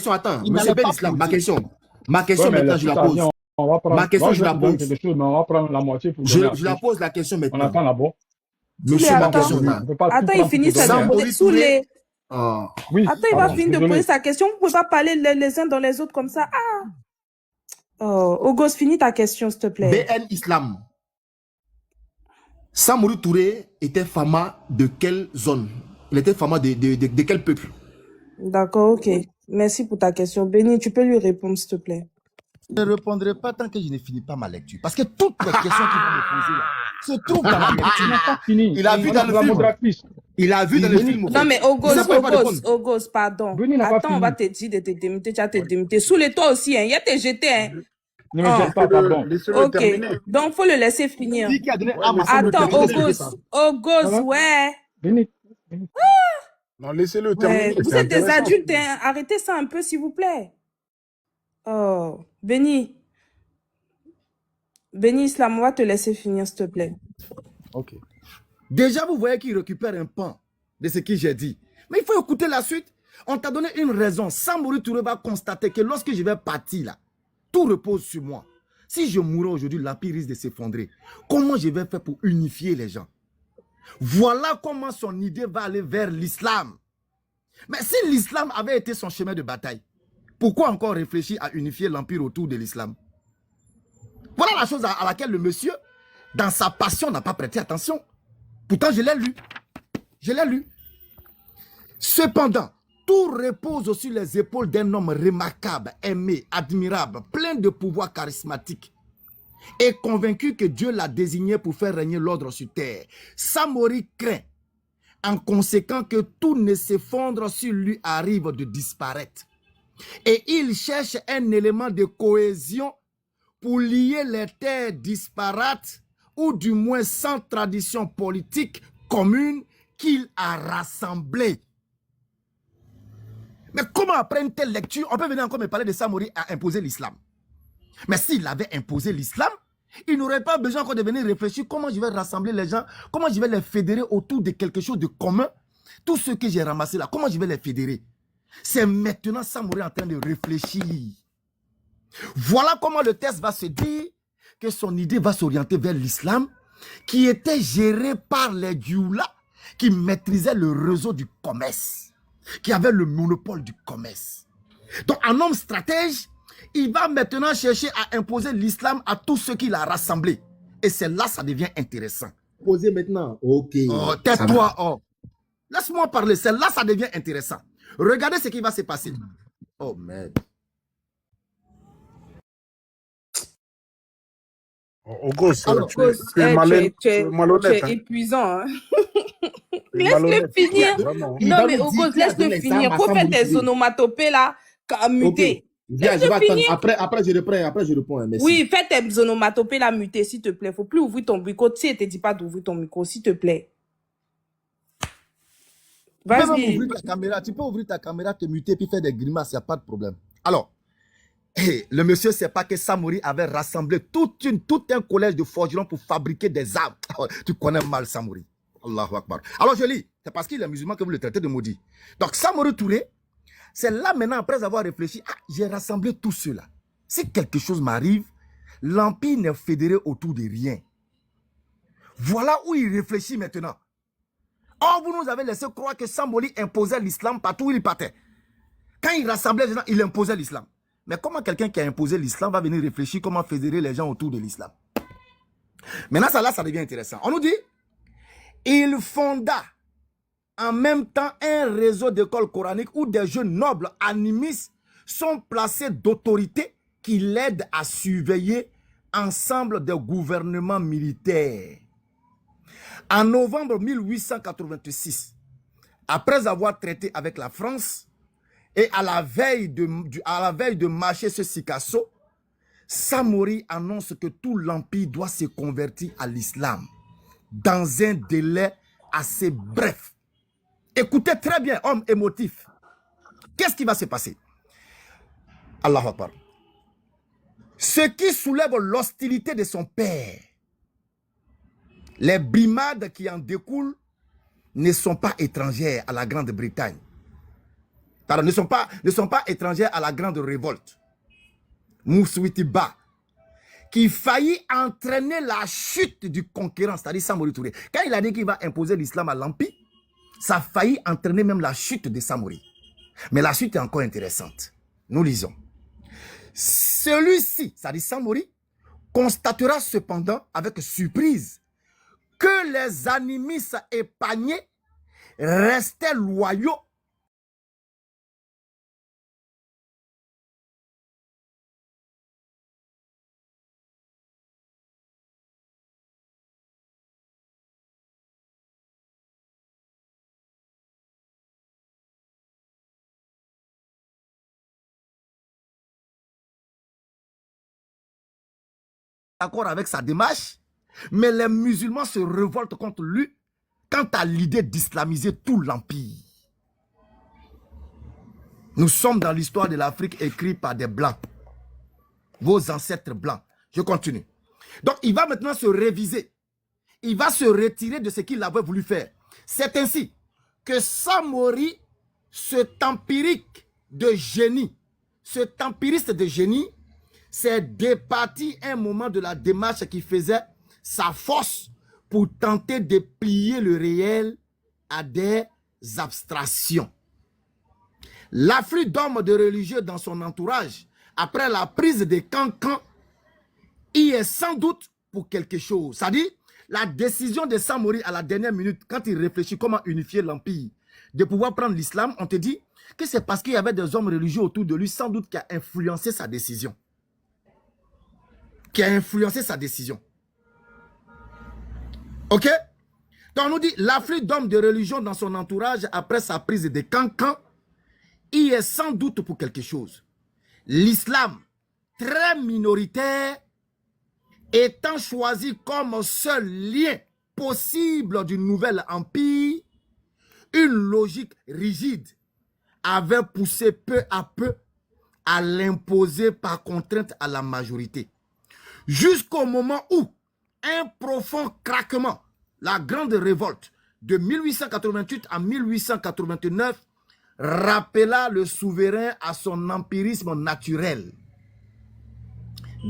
question, attends. Il Monsieur n'allait Ben pas Islam, politique. ma question mais maintenant, je la tout ça, pose. viens, on va prendre. Ma question, Moi, je je vais la te donner pose. quelque chose, mais on va prendre la moitié pour donner à Je la tous. pose la question On maintenant. attend d'abord. Monsieur, ma attends. question là. On peut pas tout Attends, il prendre pour finit te sa donner, hein. Samori sous Touré. les... Oh. Oui, Attends, il va pardon, finir de désolé. poser sa question. Vous pouvez pas parler les uns dans les autres comme ça. Ah. Oh, Ogos, finis ta question, s'il te plaît. BN Islam. Samori Touré était fama de quelle zone? Il était fama de quel peuple? D'accord, ok. Merci pour ta question. Béni, tu peux lui répondre, s'il te plaît. Je ne répondrai pas tant que je ne finis pas ma lecture. Parce que toutes les questions qu'il va me poser là se trouvent dans la lecture. Tu n'as pas fini. Il a vu dans le la film. modératrice. Il a vu dans le film. Non, mais Ogos, pardon. Béni n'a pas Attends, on va te fini. dire de te démuter, tu vas te démuter. Sous les toits aussi, hein. Il y a tes jetés, hein. Ne me jette pas, pardon. Ok, donc faut le laisser finir. Qui a donné Attends, Ogos, ouais. Béni. Non, laissez-le Ouais, terminer. vous c'est êtes des intéressant. adultes, hein. Arrêtez ça un peu, s'il vous plaît. Oh, Béni, Islam, on va te laisser finir, s'il te plaît. Ok. Déjà, vous voyez qu'il récupère un pan de ce que j'ai dit. Mais il faut écouter la suite. On t'a donné une raison. Samori Touré va constater que lorsque je vais partir là, tout repose sur moi. Si je mourais aujourd'hui, l'empire risque de s'effondrer. Comment je vais faire pour unifier les gens? Voilà comment son idée va aller vers l'islam. Mais si l'islam avait été son chemin de bataille, pourquoi encore réfléchir à unifier l'empire autour de l'islam? Voilà la chose à laquelle le monsieur, dans sa passion, n'a pas prêté attention. Pourtant, je l'ai lu. Je l'ai lu. Cependant, tout repose sur les épaules d'un homme remarquable, aimé, admirable, plein de pouvoir charismatique et convaincu que Dieu l'a désigné pour faire régner l'ordre sur terre. Samori craint, en conséquent, que tout ne s'effondre s'il lui arrive de disparaître. Et il cherche un élément de cohésion pour lier les terres disparates ou du moins sans tradition politique commune qu'il a rassemblées. Mais comment après une telle lecture, on peut venir encore me parler de Samori à imposer l'islam? Mais s'il avait imposé l'islam, il n'aurait pas besoin encore de venir réfléchir comment je vais rassembler les gens, comment je vais les fédérer autour de quelque chose de commun. Tout ce que j'ai ramassé là, comment je vais les fédérer? C'est maintenant Samori en train de réfléchir. Voilà comment le texte va se dire que son idée va s'orienter vers l'islam, qui était géré par les djoulas, qui maîtrisaient le réseau du commerce, qui avait le monopole du commerce. Donc, un homme stratège, il va maintenant chercher à imposer l'islam à tous ceux qu'il a rassemblés. Et c'est là ça devient intéressant. Posez maintenant. Ok. Oh, tais-toi, oh. Laisse-moi parler, c'est là ça devient intéressant. Regardez ce qui va se passer. Oh, merde. Ogos, Alors, tu es malhonnête. tu es épuisant. Hein. Laisse-le finir. Vraiment. Non, mais Ogos, laisse-le finir. Faut faire tes onomatopées là, muter. Viens, je vais attendre. Après, je réponds. Hein, merci. Oui, fais tes onomatopées là, muter, s'il te plaît. Faut plus ouvrir ton micro. Si elle te dit pas d'ouvrir ton micro, s'il te plaît. Vas-y. Tu peux ouvrir ta caméra, te muter, puis faire des grimaces, il n'y a pas de problème. Alors, le monsieur ne sait pas que Samori avait rassemblé tout un collège de forgerons pour fabriquer des armes. Tu connais mal Samori. Allahu Akbar. Alors je lis, c'est parce qu'il est musulman que vous le traitez de maudit. Donc Samori Touré, c'est là maintenant, après avoir réfléchi, j'ai rassemblé tout cela. Si quelque chose m'arrive, l'empire n'est fédéré autour de rien. Voilà où il réfléchit maintenant. Or, vous nous avez laissé croire que Samori imposait l'islam partout où il partait. Quand il rassemblait les gens, il imposait l'islam. Mais comment quelqu'un qui a imposé l'islam va venir réfléchir comment fédérer les gens autour de l'islam? Maintenant, ça là, ça devient intéressant. On nous dit, il fonda en même temps un réseau d'écoles coraniques où des jeunes nobles animistes sont placés d'autorité qui l'aident à surveiller ensemble des gouvernements militaires. En novembre 1886, après avoir traité avec la France, et à la veille de marcher ce Sikasso, Samori annonce que tout l'empire doit se convertir à l'islam dans un délai assez bref. Écoutez très bien, homme émotif. Qu'est-ce qui va se passer? Allahu Akbar. Ce qui soulève l'hostilité de son père, les brimades qui en découlent ne sont pas étrangères à la Grande-Bretagne. pardon, ne sont pas étrangères à la grande révolte. Moussouitiba, qui faillit entraîner la chute du conquérant, c'est-à-dire Samori Touré. Quand il a dit qu'il va imposer l'islam à l'Empire, ça a failli entraîner même la chute de Samori. Mais la suite est encore intéressante. Nous lisons. Celui-ci, c'est-à-dire Samori, constatera cependant avec surprise que les animistes épargnés restaient loyaux d'accord avec sa démarche, mais les musulmans se révoltent contre lui quant à l'idée d'islamiser tout l'empire. Nous sommes dans l'histoire de l'Afrique écrite par des blancs, vos ancêtres blancs. Je continue. Donc il va maintenant se réviser. Il va se retirer de ce qu'il avait voulu faire. C'est ainsi que Samori, cet empirique de génie, cet empiriste de génie, s'est départi un moment de la démarche qui faisait sa force pour tenter de plier le réel à des abstractions. L'afflux d'hommes de religieux dans son entourage, après la prise des cancans, y est sans doute pour quelque chose. C'est-à-dire, la décision de Samori à la dernière minute, quand il réfléchit comment unifier l'empire, de pouvoir prendre l'islam, on te dit que c'est parce qu'il y avait des hommes religieux autour de lui, sans doute, qui a influencé sa décision. Qui a influencé sa décision. Ok? Donc on nous dit, l'afflux d'hommes de religion dans son entourage après sa prise des cancans, y est sans doute pour quelque chose. L'islam, très minoritaire, étant choisi comme seul lien possible du nouvel empire, une logique rigide avait poussé peu à peu à l'imposer par contrainte à la majorité. Jusqu'au moment où un profond craquement, la grande révolte de 1888 à 1889, rappela le souverain à son empirisme naturel.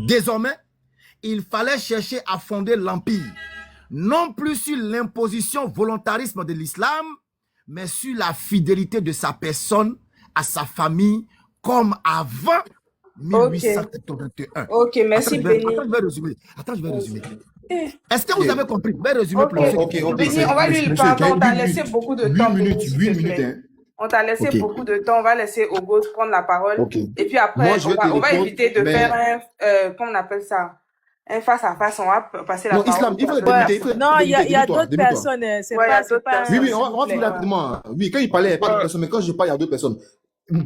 Désormais, il fallait chercher à fonder l'empire, non plus sur l'imposition volontarisme de l'islam, mais sur la fidélité de sa personne à sa famille, comme avant 1881. Ok, merci Béni. Attends, je vais résumer. Est-ce que vous avez compris? Je vais résumer pour Ok, Béni, on va lui parler. On t'a laissé beaucoup de temps. 8 minutes, 8 minutes. Hein. On t'a laissé beaucoup de temps. On va laisser Ogos prendre la parole. Et puis après, moi, on va éviter de faire un, comment on appelle ça? Un face-à-face. On va passer la parole. Islam, il faut débuter. Non, il y a d'autres personnes. C'est pas. Oui, on va finir rapidement. Oui, quand il parlait, il n'y a pas de personnes. Mais quand je parle, il y a d'autres personnes.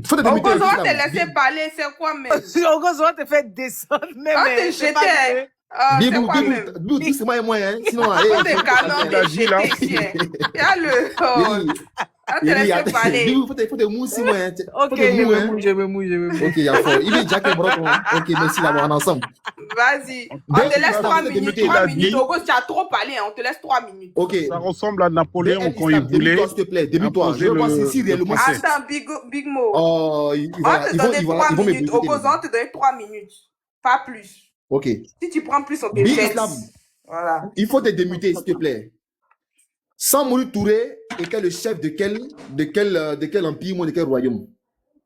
Faut te débuter. Ogos, on va te laisser parler. C'est quoi, même? Ogos, on va te faire descendre. Quand t'es jeté. Bibou, c'est moi et moi, hein. Sinon, on est canon de jeté ici. Il y a le. Il faut te mousser, moi. Ok, je me mouille. Ok, il y a fort. Il est Jack et Brock. Ok, merci d'avoir ensemble. Vas-y. On te laisse 3 minutes. 3 minutes. Ogos, tu as trop parlé. On te laisse 3 minutes. Ok. Ça ressemble à Napoléon quand il voulait. S'il te plaît, débute-toi. Je veux voir si réellement c'est. Attends, Big Mo. Oh, on va te donner 3 minutes. Ogos, on va te donner 3 minutes. Pas plus. Ok. Si tu prends plus, on te jette. Voilà. Il faut te démuter, s'il te plaît. Samori Touré était le chef de quel empire, ou de quel royaume?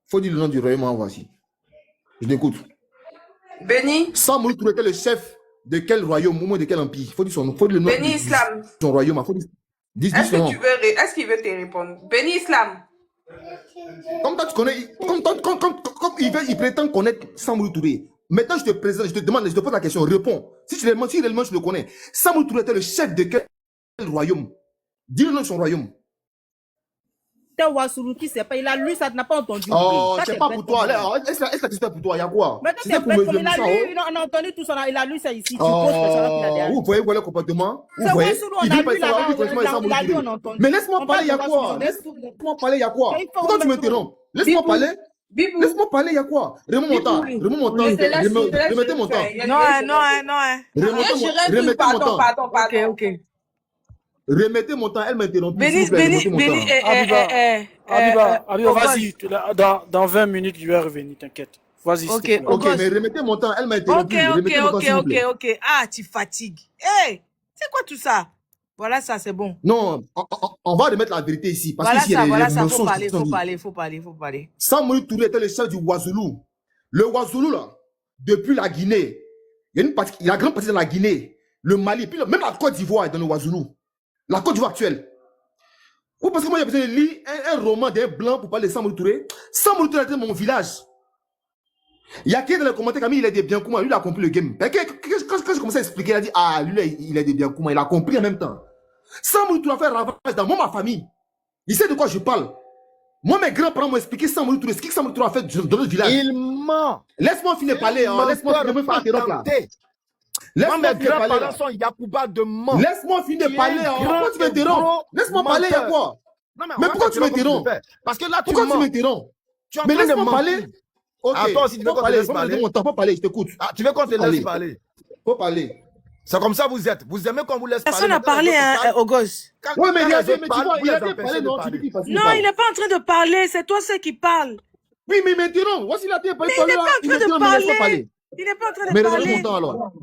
Faut dire le nom du royaume, voici. Je t'écoute. Béni. Samori Touré était le chef de quel royaume, ou de quel empire? Faut dire son nom. Faut dire le nom. Béni Islam. Son royaume. Faut dire. Est-ce qu'il veut te répondre? Béni Islam. Comme toi, tu connais. Comme il prétend connaître Samori Touré. Maintenant, je te présente, je te demande, je te pose la question, réponds. Si réellement tu le connais, Samori Touré était le chef de quel royaume? Dis le nom de son royaume. Ouassoulou, c'est pas, il a lu, ça n'a pas entendu. Oh, c'est pas pour toi. Est-ce que c'est pour toi? Il y a quoi? Mais toi, il a lu, on a entendu tout ça, il a lu ça ici. Tu poses ça qu'il a derrière. Vous voyez le comportement? Vous voyez? On a lu là-bas, on a entendu. Mais laisse-moi parler, il y a quoi? Laisse-moi parler, il y a quoi? Pourquoi tu m'interromps? Laisse-moi parler. Laisse-moi parler, il y a quoi? Remonte mon temps. Remettez mon temps. Remettez mon temps. Pardon. Remettez mon temps, elle m'interrompt. Béni, Au vas-y. Dans 20 minutes, je vais revenir, t'inquiète. Vas-y. Ok, Ok, mais remettez mon temps. Elle m'a interrompu. Remettez mon temps, s'il vous plaît. ok. Ah, tu fatigues. Hey, c'est quoi tout ça? Voilà ça, c'est bon. Non, on va remettre la vérité ici. Parce Voilà qu'ici, il y a ça, des voilà ça. mensonges qui sont Faut parler. Samori Touré était le chef du Ouazulu. Le Ouazulu, là, depuis la Guinée, il y a une partie, la grande partie dans la Guinée, le Mali, puis même la Côte d'Ivoire est dans le Ouazulu. La Côte d'Ivoire actuelle. Vous pensez que moi, j'ai besoin de lire un roman d'un blanc pour parler de Samori Touré? Samori Touré était mon village. Il y a qui dans les commentaires qui a mis il est des bien comment, lui il a compris le game. Quand je commençais à expliquer, il a dit ah lui là, il est des bien comment, il a compris en même temps. Samori Touré a fait ravage dans ma famille. Il sait de quoi je parle. Moi mes grands-parents m'ont expliqué Samori Touré, ce que Samori Touré a fait dans notre village. Il ment. Laisse-moi finir parler, hein. Laisse-moi finir là. Moi, mes grands-parents sont Yakuba de Mans. Laisse-moi finir parler. Pourquoi tu m'interromps? Laisse-moi parler, à quoi? Mais pourquoi tu m'interromps? Parce que là, pourquoi tu m'interromps? Mais laisse-moi parler. Ok. Attends, si tu veux qu'on te laisse parler. Faut parler, je t'écoute. Ah, tu veux qu'on te laisse parler? Faut parler. C'est comme ça vous êtes. Vous aimez qu'on vous laisse parler. Personne n'a parlé, hein, au gosse. Ouais, mais il a dit parler, non? Non, il n'est pas en train de parler. C'est toi ceux qui parles. Oui, mais m'interromps. Voici la tête. Mais il n'est pas en train de parler. Il n'est pas en train de parler. Mais mon temps alors.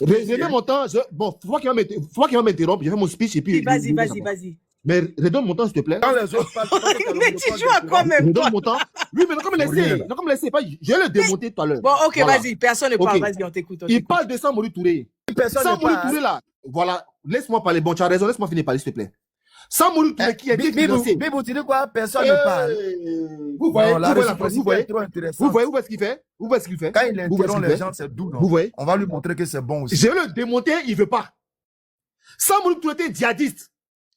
Réservez mon temps. Bon, faut pas qu'il va m'interrompre. Je fais mon speech et puis. Vas-y. Mais redonne mon temps, s'il te plaît. Quand les autres parlent, mais tu joues à quoi même? Redonne mon temps. Oui, mais non, comme laisser. Je vais le démonter tout à l'heure. Bon, ok, vas-y. Personne ne parle. Vas-y, on t'écoute. Il parle de Samori Touré. Samori Touré, là. Voilà. Laisse-moi parler. Bon, tu as raison. Laisse-moi finir parler, s'il te plaît. Samori Touré qui a été financé. Bibou, tu dis quoi? Personne ne parle. Vous voyez ce qu'il fait? Vous voyez ce qu'il fait? Quand il interrompt les gens, c'est doux, non? Vous voyez? On va lui montrer que c'est bon aussi. Je vais le démonter, il veut pas. Samori Touré était djihadiste.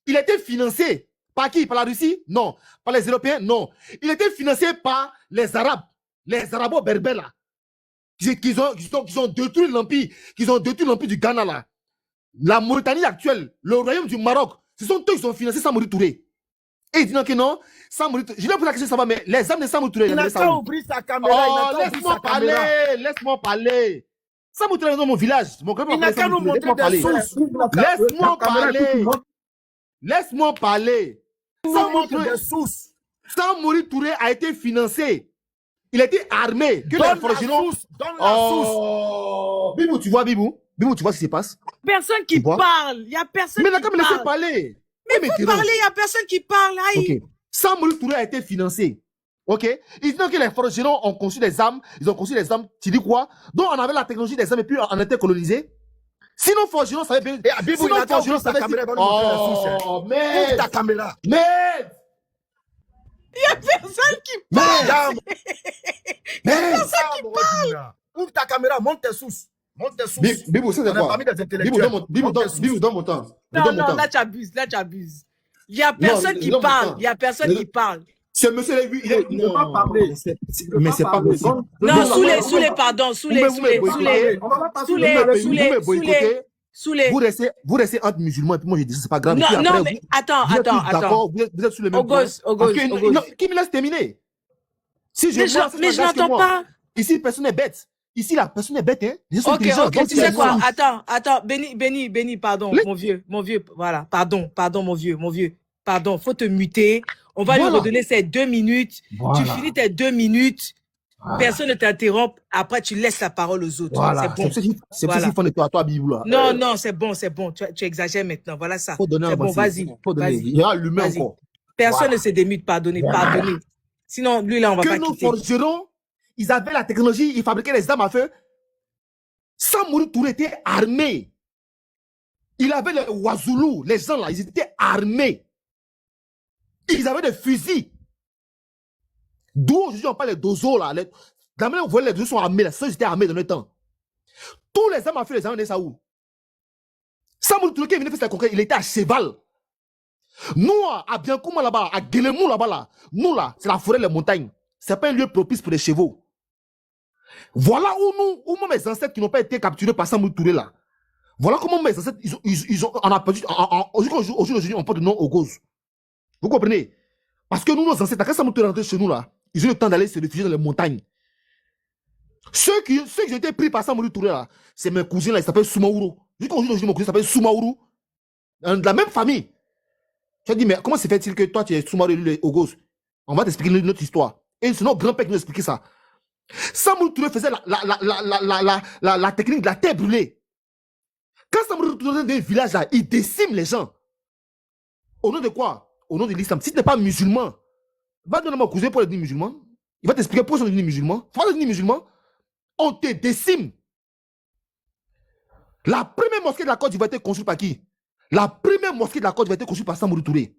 Il était financé par qui? Par la Russie? Non. Par les Européens? Non. Il était financé par les Arabes. Les Arabo-Berbères, là. Qui ont détruit l'empire. Qui ont détruit l'empire du Ghana, là. La Mauritanie actuelle. Le royaume du Maroc. Ce sont eux qui ont financé Samori Touré. Et il dit non que non. Samori Touré. Je vais poser la question, ça va, mais les âmes de Samori Touré. Il n'a qu'à ouvrir sa caméra. Oh, laisse-moi parler. Laisse-moi parler. Samori Touré est dans mon village. Il n'a qu'à nous montrer des sources. Laisse-moi parler. Laisse-moi parler. Samori Touré a été financé. Il a été armé. Que les forgerons. Donne la source. Bibou, tu vois, Bibou? Bibou, tu vois ce qui se passe? Personne qui parle. Il n'y a personne qui parle. Mais là, comme laissez parler. Mais il faut parler, il n'y a personne qui parle. Ok. Samori Touré a été financé. Ok? Ils disent que les forgerons ont conçu des armes. Ils ont conçu des armes. Tu dis quoi? Donc, on avait la technologie des armes et puis on était colonisé. Sinon, forgeron savait bien. Sinon, forgeron savait bien. Oh, merde. Ouvre ta caméra. Merde. Il n'y a personne qui parle. Il n'y a personne qui parle. Ouvre ta caméra, monte tes sources. Monte tes sources. Bibou, c'est quoi? Bibou, donne mon temps. Non, là, tu abuses. Il n'y a personne qui parle. Il n'y a personne qui parle. Ce monsieur, il ne peut pas parler. Mais c'est pas possible. Non, sous les, pardon. Vous restez entre musulmans et puis moi je dis c'est pas grave. Non, mais attends. Vous êtes sous le même point. Qui me laisse terminer? Si je mais je n'entends pas. Ici, personne n'est bête. Ici, la personne est bête, hein. Ok, tu sais quoi? Attends, Béni, pardon, mon vieux, voilà, pardon, mon vieux, pardon, faut te muter. On va lui redonner ses 2 minutes. Voilà. Tu finis tes 2 minutes. Voilà. Personne ne t'interrompt. Après, tu laisses la parole aux autres. Voilà. C'est bon. C'est pour ça qu'ils font de toi, Bibou, là. Non, c'est bon. Tu exagères maintenant. Voilà ça. Faut donner c'est bon, vas-y. Il y a l'humain encore. Personne ne se démute. Pardonnez. Sinon, lui, là, on va pas quitter. Que nos forgerons, ils avaient la technologie, ils fabriquaient les armes à feu. Samori Touré était armé. Il avait les Ouazulu, les gens là, ils étaient armés. Ils avaient des fusils. D'où aujourd'hui on parle des dozos là. Dans vous voyez les dozos sont armés, les seuls étaient armés dans le temps. Tous les armes à feu, les armes de Saoul. Samori Touré qui est venu faire sa conquête, il était à cheval. Nous, à Biancouma là-bas, à Guélemou là-bas, là, nous là, c'est la forêt, les montagnes. C'est pas un lieu propice pour les chevaux. Voilà où mes ancêtres qui n'ont pas été capturés par Samori Touré là. Voilà comment mes ancêtres, on a perdu, aujourd'hui, on porte le nom au Goz. Vous comprenez? Parce que nous, nos ancêtres, quand Samori Touré est rentré chez nous là, ils ont eu le temps d'aller se réfugier dans les montagnes. Ceux qui ont été pris par Samori Touré là, c'est mes cousins là, ils s'appellent Soumaourou. Jusqu'à aujourd'hui, mon cousin s'appelle Soumaourou. De la même famille. Tu as dit, mais comment se fait-il que toi, tu es Soumaré, lui, Ogos? On va t'expliquer notre histoire. Et c'est notre grand-père qui nous a expliqué ça. Samou Touré faisait la technique de la terre brûlée. Quand Samou Touré dans des villages, là, il décime les gens. Au nom de quoi? Au nom de l'islam. Si tu n'es pas musulman, va donner mon cousin pour le dire musulman. Il va t'expliquer pourquoi ils sont musulmans. Tu vas devenir musulman. On te décime. La première mosquée de la Côte d'Ivoire a été construite par qui? La première mosquée de la Côte d'Ivoire a été construite par Samou Touré.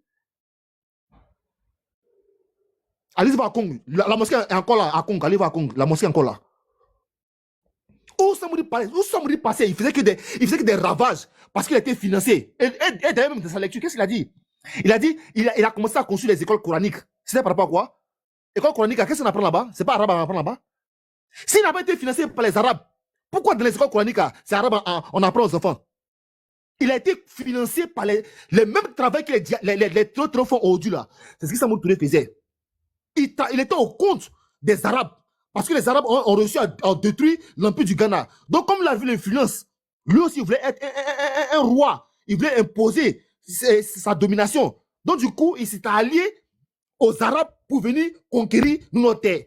Allez voir à Congo. La mosquée est encore là, à Congo. Allez voir à Congo. La mosquée est encore là. Où Samou passait, il faisait que des ravages parce qu'il a été financé. Et d'ailleurs, même dans sa lecture, qu'est-ce qu'il a dit? Il a commencé à construire les écoles coraniques. C'était par rapport à quoi? École coranique, qu'est-ce qu'on apprend là-bas? C'est pas arabe à apprendre là-bas. S'il n'a pas été financé par les arabes, pourquoi dans les écoles coraniques, c'est arabe, on apprend aux enfants? Il a été financé par les mêmes travaux que les autres font aujourd'hui là. C'est ce que Samou Touré faisait. Il était au compte des arabes. Parce que les arabes ont réussi à détruire l'empire du Ghana. Donc comme il a vu l'influence, lui aussi il voulait être un roi. Il voulait imposer sa domination. Donc du coup, il s'est allié aux arabes pour venir conquérir notre terre.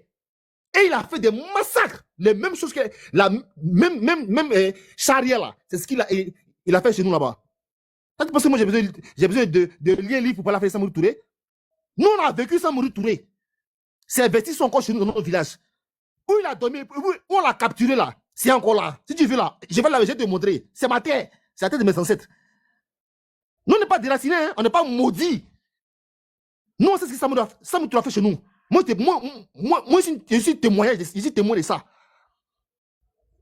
Et il a fait des massacres. Les mêmes choses que la même charia là. C'est ce qu'il a fait chez nous là-bas. Tu penses que moi j'ai besoin de lire un livre pour parler avec Samou Touré? Nous on a vécu Samou Touré. Ses vestiges sont encore chez nous dans notre village. Où il a dormi, où on l'a capturé là. C'est encore là. Si tu veux là, je vais te montrer. C'est ma terre. C'est la terre de mes ancêtres. Nous on n'est pas déracinés, hein? On n'est pas maudits. Nous on sait ce que Samou Touré a fait chez nous. Moi je suis témoin de ça.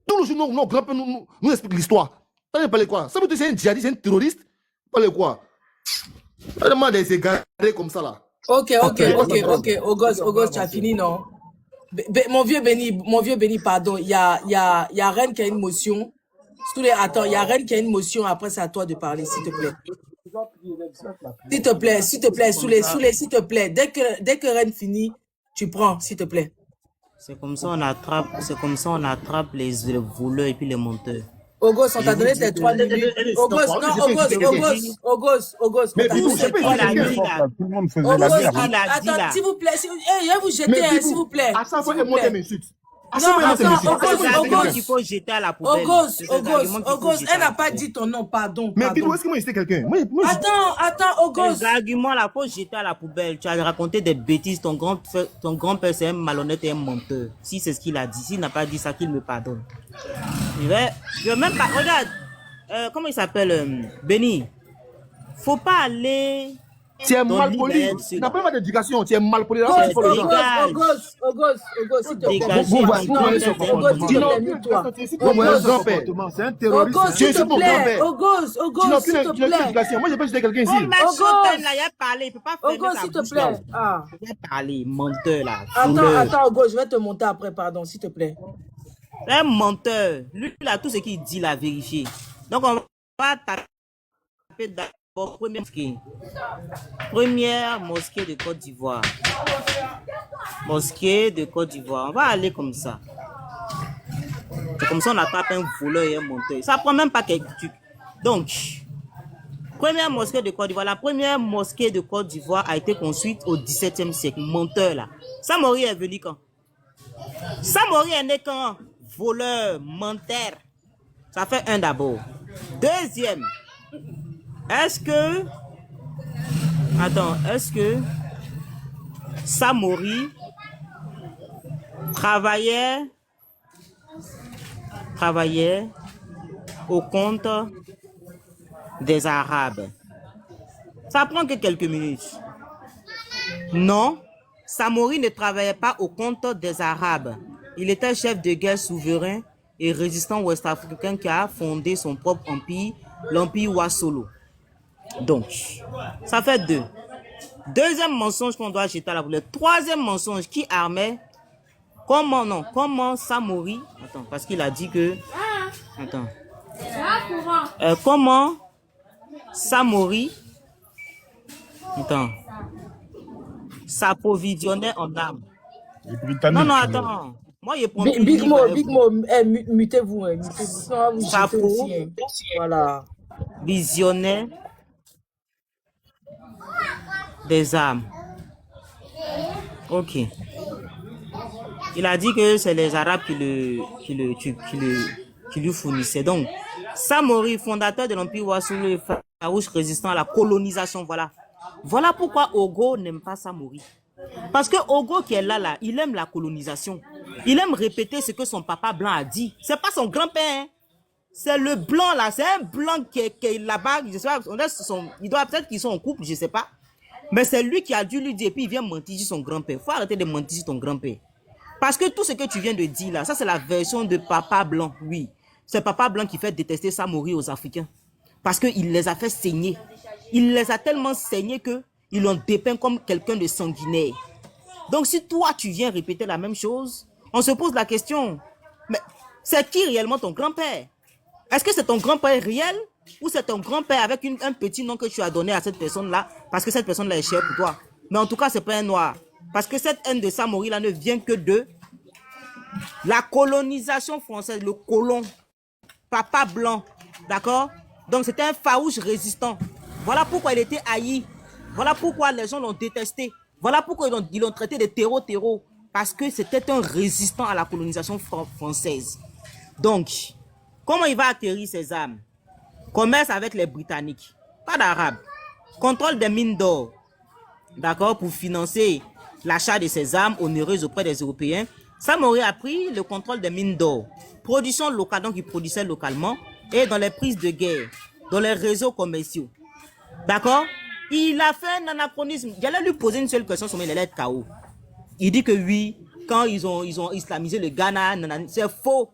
Tous les jours, nos grands-pères nous expliquent l'histoire. Tu as parlé quoi? Samou Touré c'est un djihadiste, c'est un terroriste. Tu parles quoi? Tu demandes des égarés comme ça là. Ok. Ogos, tu as fini, non? Mon vieux Béni, pardon. Il y a Reine qui a une motion. Attends, il y a Reine qui a une motion. Après, c'est à toi de parler, s'il te plaît. S'il te plaît, s'il te plaît. Dès que Reine finit, tu prends, s'il te plaît. C'est comme ça on attrape les voleurs et puis les monteurs. Ogos, on t'a donné tes 3 minutes. Ogos, Mais tout le monde faisait la guerre. Attends, s'il vous plaît, je vais vous jeter, s'il vous plaît. À chaque fois, il monte mes insultes. Il faut jeter à la poubelle. Ogos, elle n'a pas dit ton nom, pardon. Mais Bidou, est-ce que moi, j'étais quelqu'un? Attends, Ogos. Les arguments là, faut jeter à la poubelle. Tu as raconté des bêtises. Ton grand-père, c'est un malhonnête et un menteur. Si c'est ce qu'il a dit, s'il n'a pas dit ça, qu'il me pardonne. Je vais même pas. Regarde, comment il s'appelle, Benny. Faut pas aller. Tu es mal poli. Tu n'as pas d'éducation. Tu es mal poli. Ogos, s'il te plaît. C'est un terroriste. Je suis mon grand-père. Ogos, tu n'as aucune éducation. Moi, je peux jeter quelqu'un ici. Il peut pas faire Ogos, s'il te plaît. Il va parler, menteur là. Attends, Ogos, je vais te monter après, pardon, s'il te plaît. Un menteur. Lui, là, tout ce qu'il dit, il a vérifié. Donc, on va taper d'abord première mosquée de Côte d'Ivoire. Mosquée de Côte d'Ivoire. On va aller comme ça. C'est comme ça on attrape un voleur et un menteur. Ça prend même pas quelques trucs. Donc, première mosquée de Côte d'Ivoire. La première mosquée de Côte d'Ivoire a été construite au XVIIe siècle. Menteur là. Samori est venu quand? Samori est né quand? Voleur, menteur. Ça fait un d'abord. Deuxième. Est-ce que Samori travaillait au compte des Arabes? Ça prend que quelques minutes. Non, Samori ne travaillait pas au compte des Arabes. Il était chef de guerre souverain et résistant ouest-africain qui a fondé son propre empire, l'empire Wasolo. Donc, ça fait 2. Deuxième mensonge qu'on doit jeter à la poubelle. Troisième mensonge, qui armait? Comment Samori... Attends, parce qu'il a dit que... Attends. Comment Samori... Attends. S'approvisionnait en armes. Non, attends. Moi, je prends... Big Mo, mutez-vous. Voilà. Visionnait des armes. Ok. Il a dit que c'est les Arabes qui lui fournissaient. Donc, Samori, fondateur de l'Empire Wassoulou, farouche résistant à la colonisation, voilà. Voilà pourquoi Ogo n'aime pas Samori. Parce que Ogo qui est là, il aime la colonisation. Il aime répéter ce que son papa blanc a dit. C'est pas son grand-père, hein. C'est le blanc là, c'est un blanc qui est là-bas. Je sais pas, il doit peut-être qu'ils sont en couple, je sais pas. Mais c'est lui qui a dû lui dire, puis il vient mentir sur son grand-père. Faut arrêter de mentir sur ton grand-père. Parce que tout ce que tu viens de dire là, ça c'est la version de papa blanc, oui. C'est papa blanc qui fait détester Samori aux Africains. Parce qu'il les a fait saigner. Il les a tellement saignés qu'ils l'ont dépeint comme quelqu'un de sanguinaire. Donc si toi tu viens répéter la même chose, on se pose la question, mais c'est qui réellement ton grand-père? Est-ce que c'est ton grand-père réel ou c'est ton grand-père avec un petit nom que tu as donné à cette personne-là parce que cette personne-là est chère pour toi? Mais en tout cas, c'est pas un noir. Parce que cette haine de Samori-là ne vient que de la colonisation française, le colon, papa blanc, d'accord? Donc c'était un farouche résistant. Voilà pourquoi il était haï. Voilà pourquoi les gens l'ont détesté. Voilà pourquoi ils l'ont traité de terreau. Parce que c'était un résistant à la colonisation française. Donc, comment il va acquérir ses armes? Commerce avec les Britanniques, pas d'Arabes. Contrôle des mines d'or, d'accord, pour financer l'achat de ces armes onéreuses auprès des Européens. Samori a pris le contrôle des mines d'or. Production locale, donc il produisait localement. Et dans les prises de guerre, dans les réseaux commerciaux. D'accord? Il a fait un anachronisme. J'allais lui poser une seule question sur il allait être KO. Il dit que oui, quand ils ont islamisé le Ghana, c'est faux.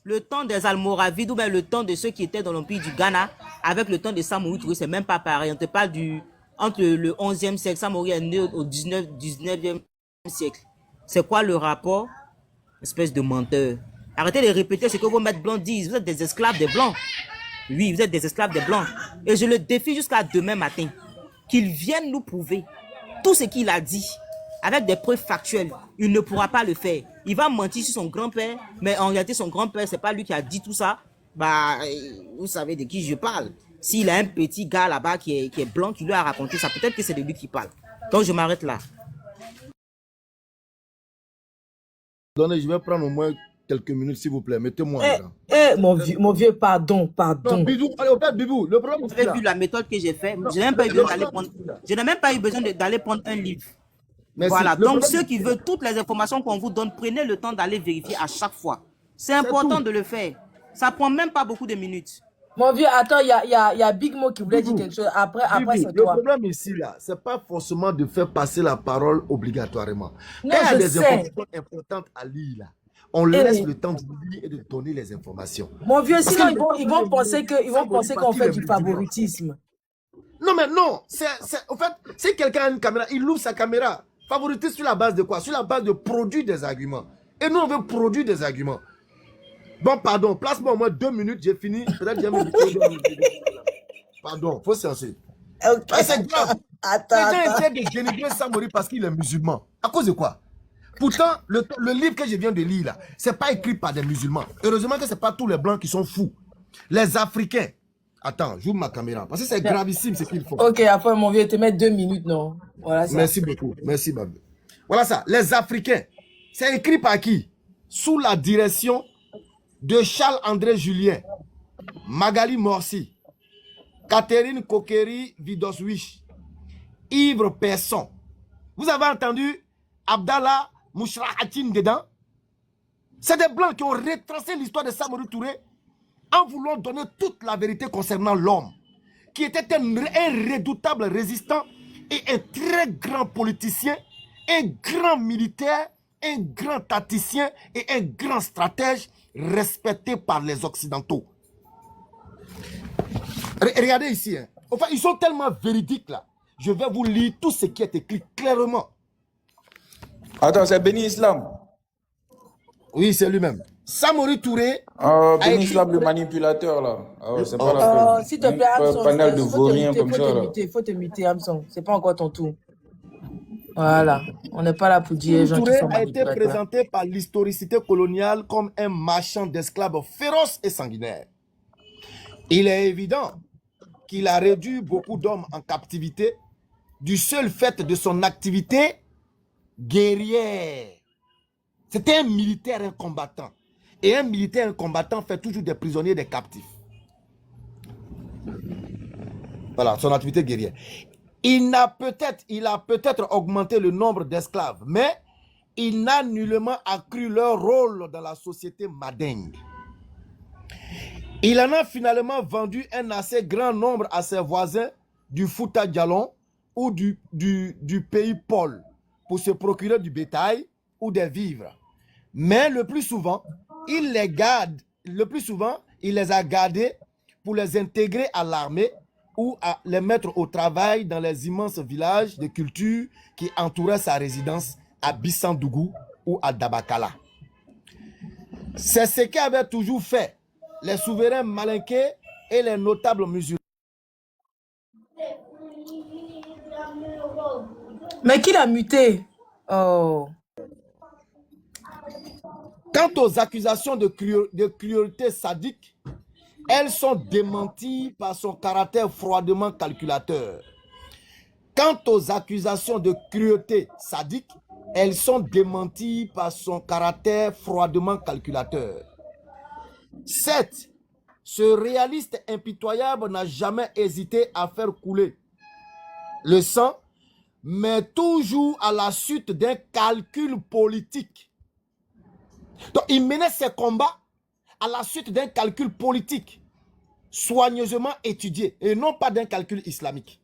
Le temps des Almoravides ou bien le temps de ceux qui étaient dans l'empire du Ghana, avec le temps de Samori Touré, c'est même pas pareil. On te parle entre le 11e siècle, Samori est né au 19e siècle. C'est quoi le rapport? Espèce de menteur. Arrêtez de répéter ce que vos maîtres blancs disent. Vous êtes des esclaves des blancs. Oui, vous êtes des esclaves des blancs. Et je le défie jusqu'à demain matin. Qu'il vienne nous prouver tout ce qu'il a dit. Avec des preuves factuelles, il ne pourra pas le faire. Il va mentir sur son grand-père, mais en réalité, son grand-père, c'est pas lui qui a dit tout ça. Bah, vous savez de qui je parle. S'il a un petit gars là-bas qui est blanc, qui lui a raconté ça, peut-être que c'est de lui qui parle. Donc, je m'arrête là. Donnez, je vais prendre au moins quelques minutes, s'il vous plaît. Mettez-moi. Mon vieux, pardon. Non, Bidou, allez, au père Bibou, le problème, Vous avez vu la méthode que j'ai faite. Je n'ai même pas eu besoin d'aller prendre, je n'ai même pas eu besoin d'aller prendre un livre. Merci. Voilà, donc ceux qui veulent toutes les informations qu'on vous donne, prenez le temps d'aller vérifier à chaque fois. C'est important de le faire. Ça prend même pas beaucoup de minutes. Mon vieux, attends, il y a Big Mo qui voulait dire quelque chose. Après c'est toi. Le problème ici, là, c'est pas forcément de faire passer la parole obligatoirement. Non, Quand il y a je des sais. informations importantes à lire, là, on laisse le temps de lire et de donner les informations. Mon vieux, Parce sinon que ils vont penser qu'on fait du favoritisme. Non, mais non. En fait, si quelqu'un a une caméra, il ouvre sa caméra. Favoritisme sur la base de quoi? Sur la base de produire des arguments. Et nous, on veut produire des arguments. Bon, pardon, place-moi au moins 2 minutes, j'ai fini. Peut-être j'ai même Pardon, faut censurer. Ok. C'est grave. Attends. Les gens essaient de dénigrer Samori parce qu'il est musulman. À cause de quoi? Pourtant, le livre que je viens de lire là, c'est pas écrit par des musulmans. Heureusement que c'est pas tous les blancs qui sont fous. Les Africains. Attends, j'ouvre ma caméra. Parce que c'est gravissime ce qu'ils font. Ok, après mon vieux, te mets 2 minutes, non? Voilà ça. Merci beaucoup. Merci, Babou. Voilà ça. Les Africains. C'est écrit par qui? Sous la direction de Charles-André Julien, Magali Morsi, Catherine Kokeri-Vidoswich, Yves Persson. Vous avez entendu Abdallah Mouchrahatine dedans? C'est des Blancs qui ont retracé l'histoire de Samori Touré en voulant donner toute la vérité concernant l'homme, qui était un redoutable résistant et un très grand politicien, un grand militaire, un grand tacticien et un grand stratège respecté par les Occidentaux. Regardez ici. Hein. Enfin, ils sont tellement véridiques là. Je vais vous lire tout ce qui est écrit clairement. Attends, c'est Béni Islam. Oui, c'est lui-même. Samori Touré. Béni Islam, le manipulateur là. C'est pas la peine. S'il te plaît, Hamson, panel de vauriens comme ça. Il faut te muter, Hamson. C'est pas encore ton tour. Voilà. On n'est pas là pour dire les gens qui sont a été présenté par l'historicité coloniale comme un marchand d'esclaves féroce et sanguinaire. Il est évident qu'il a réduit beaucoup d'hommes en captivité du seul fait de son activité guerrière. C'était un militaire, un combattant. Et un militaire, un combattant fait toujours des prisonniers, des captifs. Voilà, son activité guerrière. Il a peut-être augmenté le nombre d'esclaves, mais il n'a nullement accru leur rôle dans la société madingue. Il en a finalement vendu un assez grand nombre à ses voisins du Fouta Djallon ou du pays Paul pour se procurer du bétail ou des vivres. Mais le plus souvent, il les a gardés pour les intégrer à l'armée ou à les mettre au travail dans les immenses villages de culture qui entouraient sa résidence à Bissandougou ou à Dabakala. C'est ce qu'avaient toujours fait les souverains malinqués et les notables musulmans. Mais qui l'a muté? Oh. Quant aux accusations de cruauté sadique, elles sont démenties par son caractère froidement calculateur. Quant aux accusations de cruauté sadique, elles sont démenties par son caractère froidement calculateur. 7. Ce réaliste impitoyable n'a jamais hésité à faire couler le sang, mais toujours à la suite d'un calcul politique. Donc, il menait ses combats à la suite d'un calcul politique, soigneusement étudié, et non pas d'un calcul islamique.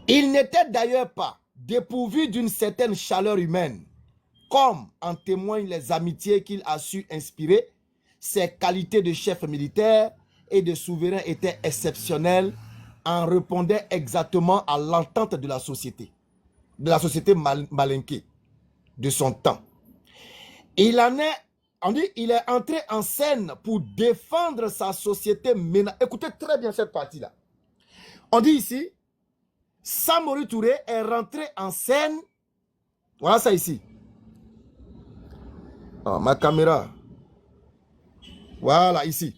Il n'était d'ailleurs pas dépourvu d'une certaine chaleur humaine, comme en témoignent les amitiés qu'il a su inspirer. Ses qualités de chef militaire et de souverain étaient exceptionnelles, en répondait exactement à l'entente de la société malinquée de son temps. Il est entré en scène pour défendre sa société menacée. Écoutez très bien cette partie-là. On dit ici, Samori Touré est rentré en scène. Voilà ça ici. Oh, ma caméra. Voilà ici.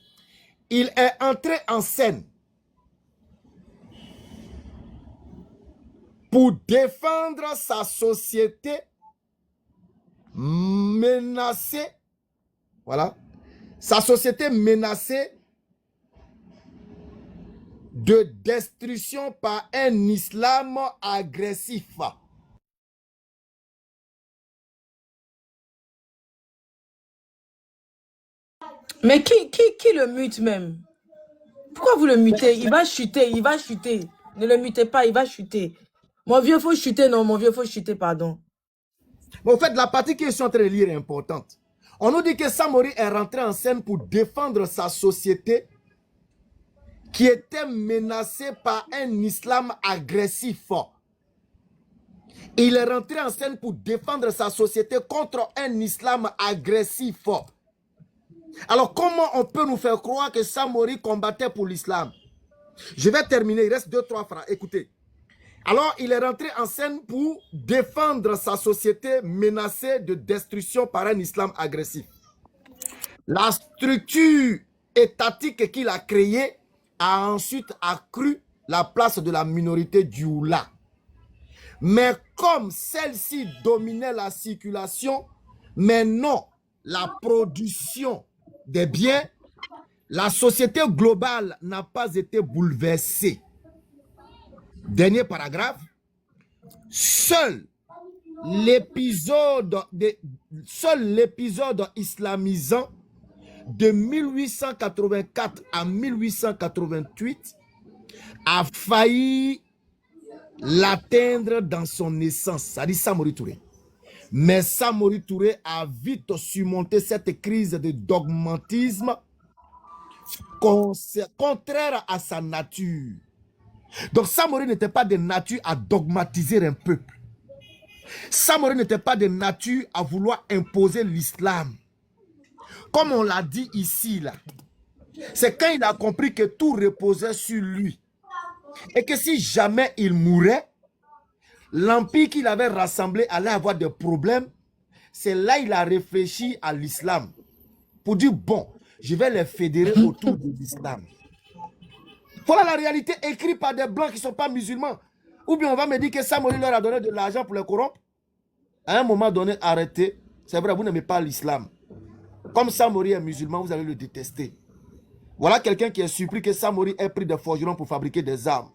Il est entré en scène pour défendre sa société menacée. Voilà. Sa société menacée de destruction par un islam agressif. Mais qui le mute même? Pourquoi vous le mutez? Il va chuter, il va chuter. Ne le mutez pas, il va chuter. Mon vieux, faut chuter, non, mon vieux, faut chuter, pardon. Mais au fait, la partie que je suis en train de lire est importante. On nous dit que Samori est rentré en scène pour défendre sa société qui était menacée par un islam agressif. Il est rentré en scène pour défendre sa société contre un islam agressif. Alors, comment on peut nous faire croire que Samori combattait pour l'islam? Je vais terminer, il reste 2-3 phrases. Écoutez. Alors, il est rentré en scène pour défendre sa société menacée de destruction par un islam agressif. La structure étatique qu'il a créée a ensuite accru la place de la minorité dioula. Mais comme celle-ci dominait la circulation, mais non la production des biens, la société globale n'a pas été bouleversée. Dernier paragraphe. Seul l'épisode islamisant de 1884 à 1888 a failli l'atteindre dans son essence, ça dit Samori Touré. Mais Samori Touré a vite surmonté cette crise de dogmatisme contraire à sa nature. Donc Samori n'était pas de nature à dogmatiser un peuple. Samori n'était pas de nature à vouloir imposer l'islam. Comme on l'a dit ici, là, c'est quand il a compris que tout reposait sur lui. Et que si jamais il mourait, l'empire qu'il avait rassemblé allait avoir des problèmes. C'est là qu'il a réfléchi à l'islam. Pour dire, bon, je vais les fédérer autour de l'islam. Voilà la réalité écrite par des blancs qui ne sont pas musulmans. Ou bien on va me dire que Samori leur a donné de l'argent pour les corrompre. À un moment donné, arrêtez. C'est vrai, vous n'aimez pas l'islam. Comme Samori est musulman, vous allez le détester. Voilà quelqu'un qui est surpris que Samori ait pris des forgerons pour fabriquer des armes.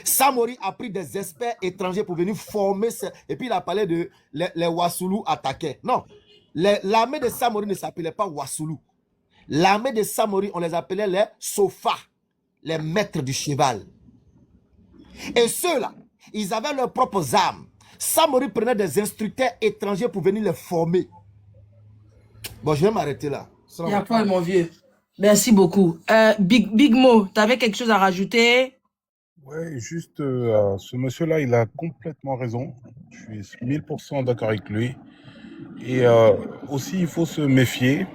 Samori a pris des experts étrangers pour venir former. Et puis il a parlé de les Wassoulou attaquaient. Non, l'armée de Samori ne s'appelait pas Wassoulou. L'armée de Samori, on les appelait les Sofa, les maîtres du cheval. Et ceux-là, ils avaient leurs propres armes. Samori prenait des instructeurs étrangers pour venir les former. Bon, je vais m'arrêter là. Il y a pas, mon vieux. Merci beaucoup. Big Mo, tu avais quelque chose à rajouter? Ouais, juste, ce monsieur-là, il a complètement raison. Je suis 1000% d'accord avec lui. Et aussi, il faut se méfier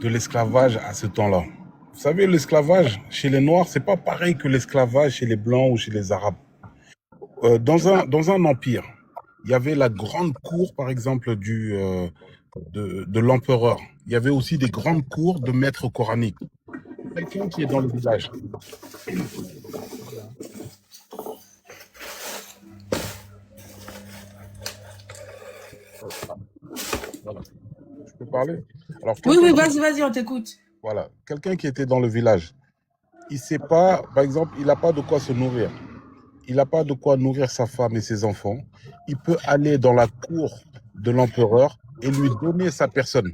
de l'esclavage à ce temps-là. Vous savez, l'esclavage chez les Noirs, c'est pas pareil que l'esclavage chez les Blancs ou chez les Arabes. Dans un empire, il y avait la grande cour, par exemple, de l'empereur. Il y avait aussi des grandes cours de maîtres coraniques. Quelqu'un qui est dans le village. Voilà. Je peux parler? Alors, Oui, vas-y, on t'écoute. Voilà. Quelqu'un qui était dans le village, il sait pas, par exemple, il n'a pas de quoi se nourrir. Il n'a pas de quoi nourrir sa femme et ses enfants. Il peut aller dans la cour de l'empereur et lui donner sa personne.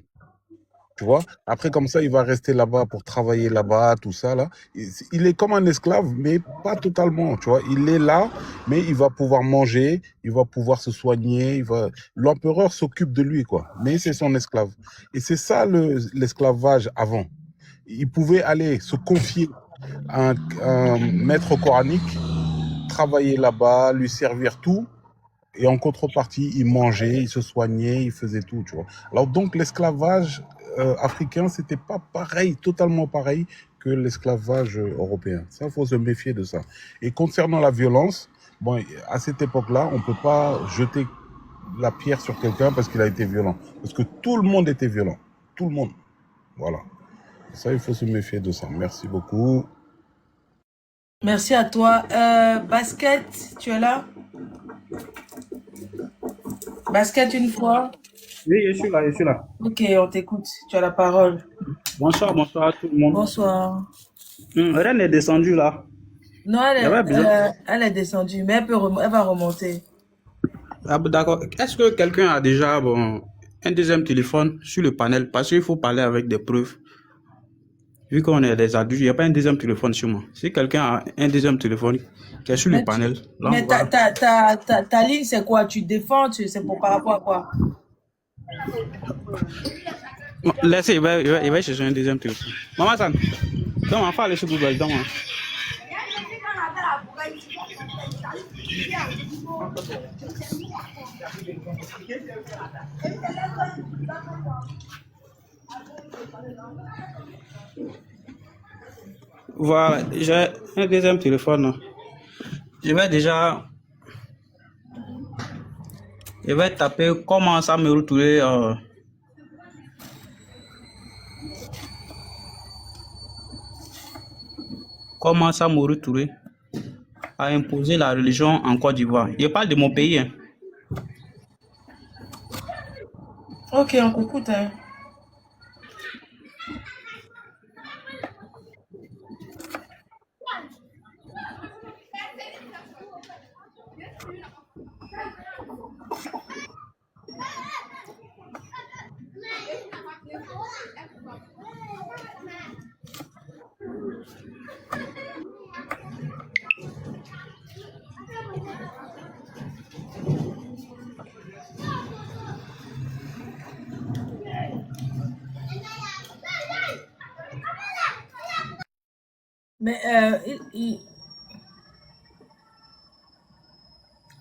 Tu vois? Après, comme ça, il va rester là-bas pour travailler là-bas, tout ça, là. Il est comme un esclave, mais pas totalement, tu vois? Il est là, mais il va pouvoir manger, il va pouvoir se soigner, l'empereur s'occupe de lui, quoi. Mais c'est son esclave. Et c'est ça l'esclavage avant. Il pouvait aller se confier à un maître coranique, travailler là-bas, lui servir tout. Et en contrepartie, il mangeait, il se soignait, il faisait tout, tu vois. Alors donc, l'esclavage africain, c'était pas pareil, totalement pareil que l'esclavage européen. Ça, il faut se méfier de ça. Et concernant la violence, bon, à cette époque-là, on peut pas jeter la pierre sur quelqu'un parce qu'il a été violent. Parce que tout le monde était violent. Tout le monde. Voilà. Ça, il faut se méfier de ça. Merci beaucoup. Merci à toi. Basket, tu es là? Basket une fois. Oui, je suis là. Ok, on t'écoute. Tu as la parole. Bonsoir à tout le monde. Bonsoir. Reine est descendue là. Non, elle est descendue, mais elle va remonter. Ah, d'accord. Est-ce que quelqu'un a déjà un deuxième téléphone sur le panel? Parce qu'il faut parler avec des preuves. Vu qu'on est des adultes, il n'y a pas un deuxième téléphone sur moi. Si quelqu'un a un deuxième téléphone qui est sur le panel, là, mais ta ligne, c'est quoi? Tu défends, c'est pour par rapport à quoi? Laissez, il va chercher un deuxième téléphone. Maman San, donc on va aller sur Google. Donc, voilà, j'ai un deuxième téléphone. Je vais taper comment ça me retrouver. Comment ça me retrouver à imposer la religion en Côte d'Ivoire. Je parle de mon pays. Hein. Ok, on t'écoute. Hein. Mais il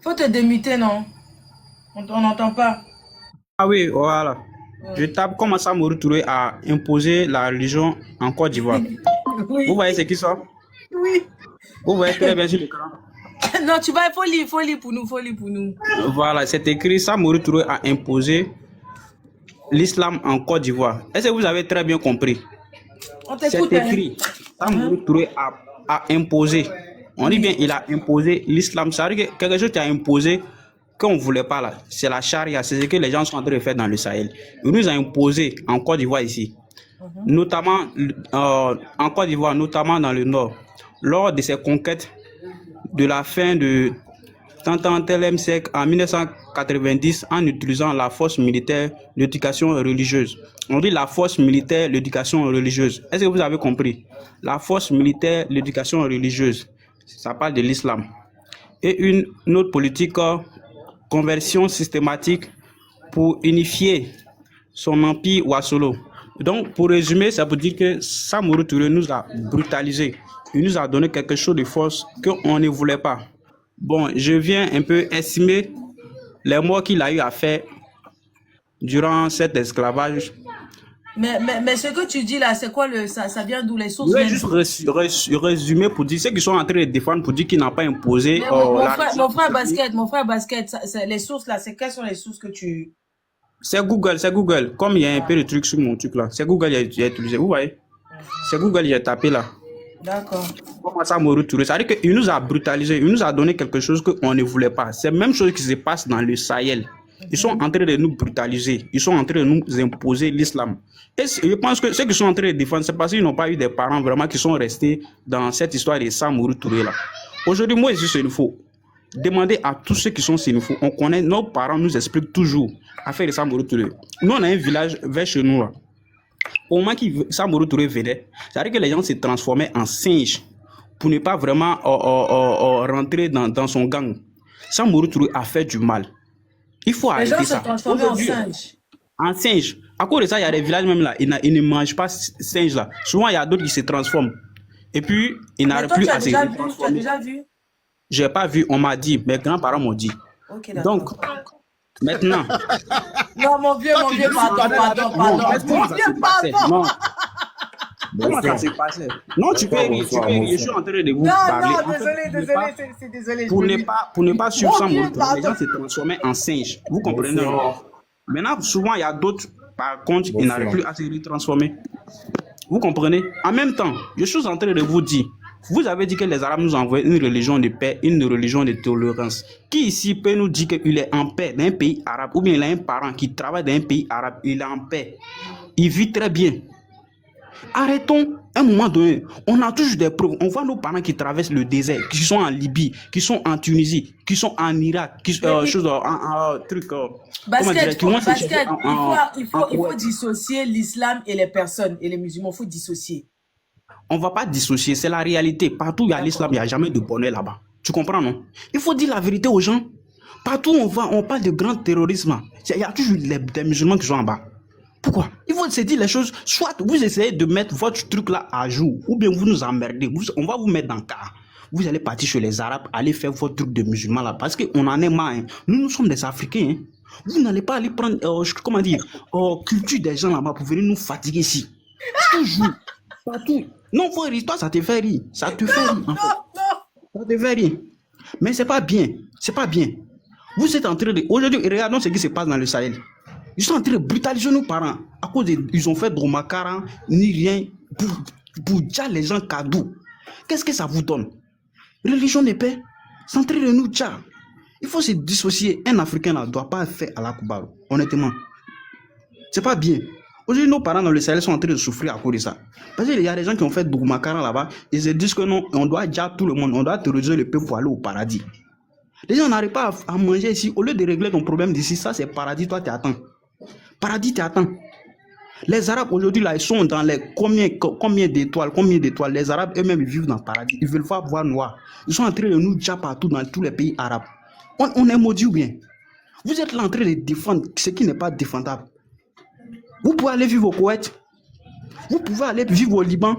faut te démuter, non? On n'entend pas. Ah oui, voilà. Ouais. Je tape comment ça me retrouver à imposer la religion en Côte d'Ivoire. Oui. Vous voyez ce qui sort? Oui. Vous voyez très bien sur l'écran. Non, il faut lire pour nous. Voilà, c'est écrit ça me retrouver à imposer l'islam en Côte d'Ivoire. Est-ce que vous avez très bien compris? On t'écoute. C'est écrit. Ça me retrouver à imposer On dit bien, il a imposé l'islam. Ça veut dire que quelque chose qui a imposé qu'on ne voulait pas là. C'est la charia. C'est ce que les gens sont en train de faire dans le Sahel. Il nous a imposé en Côte d'Ivoire ici. Notamment en Côte d'Ivoire, notamment dans le nord. Lors de ses conquêtes de la fin de tel siècle en 1990 en utilisant la force militaire, l'éducation religieuse. On dit la force militaire, l'éducation religieuse. Est-ce que vous avez compris? La force militaire, l'éducation religieuse. Ça parle de l'islam. Et une autre politique, conversion systématique pour unifier son empire Ouassolo. Donc, pour résumer, ça veut dire que Samori Touré nous a brutalisé. Il nous a donné quelque chose de force qu'on ne voulait pas. Bon, je viens un peu estimer les morts qu'il a eu à faire durant cet esclavage. Mais ce que tu dis là, c'est quoi ça vient d'où les sources? Je vais juste résumer pour dire ceux qui sont en train de défendre pour dire qu'il n'a pas imposé. Mon frère Basket, les sources là, quelles sont les sources que tu... C'est Google. Comme il y a un peu de trucs sur mon truc là, c'est Google qui a utilisé. Vous voyez? C'est Google qui a tapé là. D'accord. Comment ça Samori Touré? Ça veut dire qu'il nous a brutalisé, il nous a donné quelque chose qu'on ne voulait pas. C'est la même chose qui se passe dans le Sahel. Ils sont en train de nous brutaliser, ils sont en train de nous imposer l'islam. Et je pense que ceux qui sont en train de défendre, c'est parce qu'ils n'ont pas eu des parents vraiment qui sont restés dans cette histoire de Samori Touré là. Aujourd'hui, moi, je suis sénéfo. Demandez à tous ceux qui sont sénéfo. On connaît, nos parents nous expliquent toujours l'affaire de Samori Touré. Nous, on a un village vers chez nous là. Au moment que Samori Touré venait, c'est-à-dire que les gens se transformaient en singes pour ne pas vraiment rentrer dans son gang. Samori Touré a fait du mal. Il faut arrêter ça. Les gens se transformaient en singes. En singes. À cause de ça, il y a des villages même là, ils ne mangent pas singes là. Souvent, il y a d'autres qui se transforment. Et puis, ils n'arrivent plus à se transformer. Tu as déjà vu? Je n'ai pas vu, on m'a dit, mes grands-parents m'ont dit. Okay, donc, maintenant... Non, mon vieux, pardon. Non. Comment ça s'est passé? Non, tu peux rire, je suis en train de vous parler. Non, désolé. Pour ne pas suivre ça, les gens se transformaient en singes. Vous comprenez? Maintenant, souvent, il y a d'autres, par contre, ils n'arrivent plus à se transformer. Vous comprenez? En même temps, je suis en train de vous dire, vous avez dit que les Arabes nous envoient une religion de paix, une religion de tolérance. Qui ici peut nous dire qu'il est en paix dans un pays arabe, ou bien il a un parent qui travaille dans un pays arabe, il est en paix, il vit très bien. Arrêtons, à un moment donné, on a toujours des preuves. On voit nos parents qui traversent le désert, qui sont en Libye, qui sont en Tunisie, qui sont en Irak, qui Basket, il faut dissocier l'islam et les personnes et les musulmans. Il faut dissocier. On ne va pas dissocier, c'est la réalité. Partout où il y a l'islam, il n'y a jamais de bonheur là-bas. Tu comprends, non? Il faut dire la vérité aux gens. Partout où on va, on parle de grand terrorisme. Il y a toujours des musulmans qui sont en bas. Pourquoi? Il faut se dire les choses. Soit vous essayez de mettre votre truc là à jour, ou bien vous nous emmerdez. On va vous mettre dans le cas. Vous allez partir chez les Arabes, aller faire votre truc de musulman là. Parce qu'on en est marre. Hein. Nous sommes des Africains. Hein. Vous n'allez pas aller prendre, culture des gens là-bas pour venir nous fatiguer ici. Toujours. Partout. Non, toi, ça te fait rire. Ça te fait rire. En fait. Ça te fait rire. Mais c'est pas bien. C'est pas bien. Vous êtes en train de... Aujourd'hui, regardons ce qui se passe dans le Sahel. Ils sont en train de brutaliser nos parents. À cause ils ont fait Dromakaran, ni rien, pour dire les gens cadeaux. Qu'est-ce que ça vous donne? Religion de paix. C'est en train de nous dire. Il faut se dissocier. Un Africain ne doit pas faire à la Koubaro. Honnêtement. C'est pas bien. Aujourd'hui, nos parents dans le Sahel sont en train de souffrir à cause de ça. Parce qu'il y a des gens qui ont fait Dromakaran là-bas. Ils se disent que non, on doit dire tout le monde. On doit terroriser le peuple pour aller au paradis. Les gens n'arrivent pas à manger ici. Au lieu de régler ton problème d'ici, ça c'est paradis, toi t'attends. Paradis t'attends. Les Arabes aujourd'hui là, ils sont dans les combien d'étoiles, les Arabes eux-mêmes ils vivent dans le paradis. Ils veulent pas voir noir. Ils sont en train de nous dire partout dans tous les pays arabes. On est maudit ou bien? Vous êtes là en train de défendre ce qui n'est pas défendable. Vous pouvez aller vivre au Koweït. Vous pouvez aller vivre au Liban.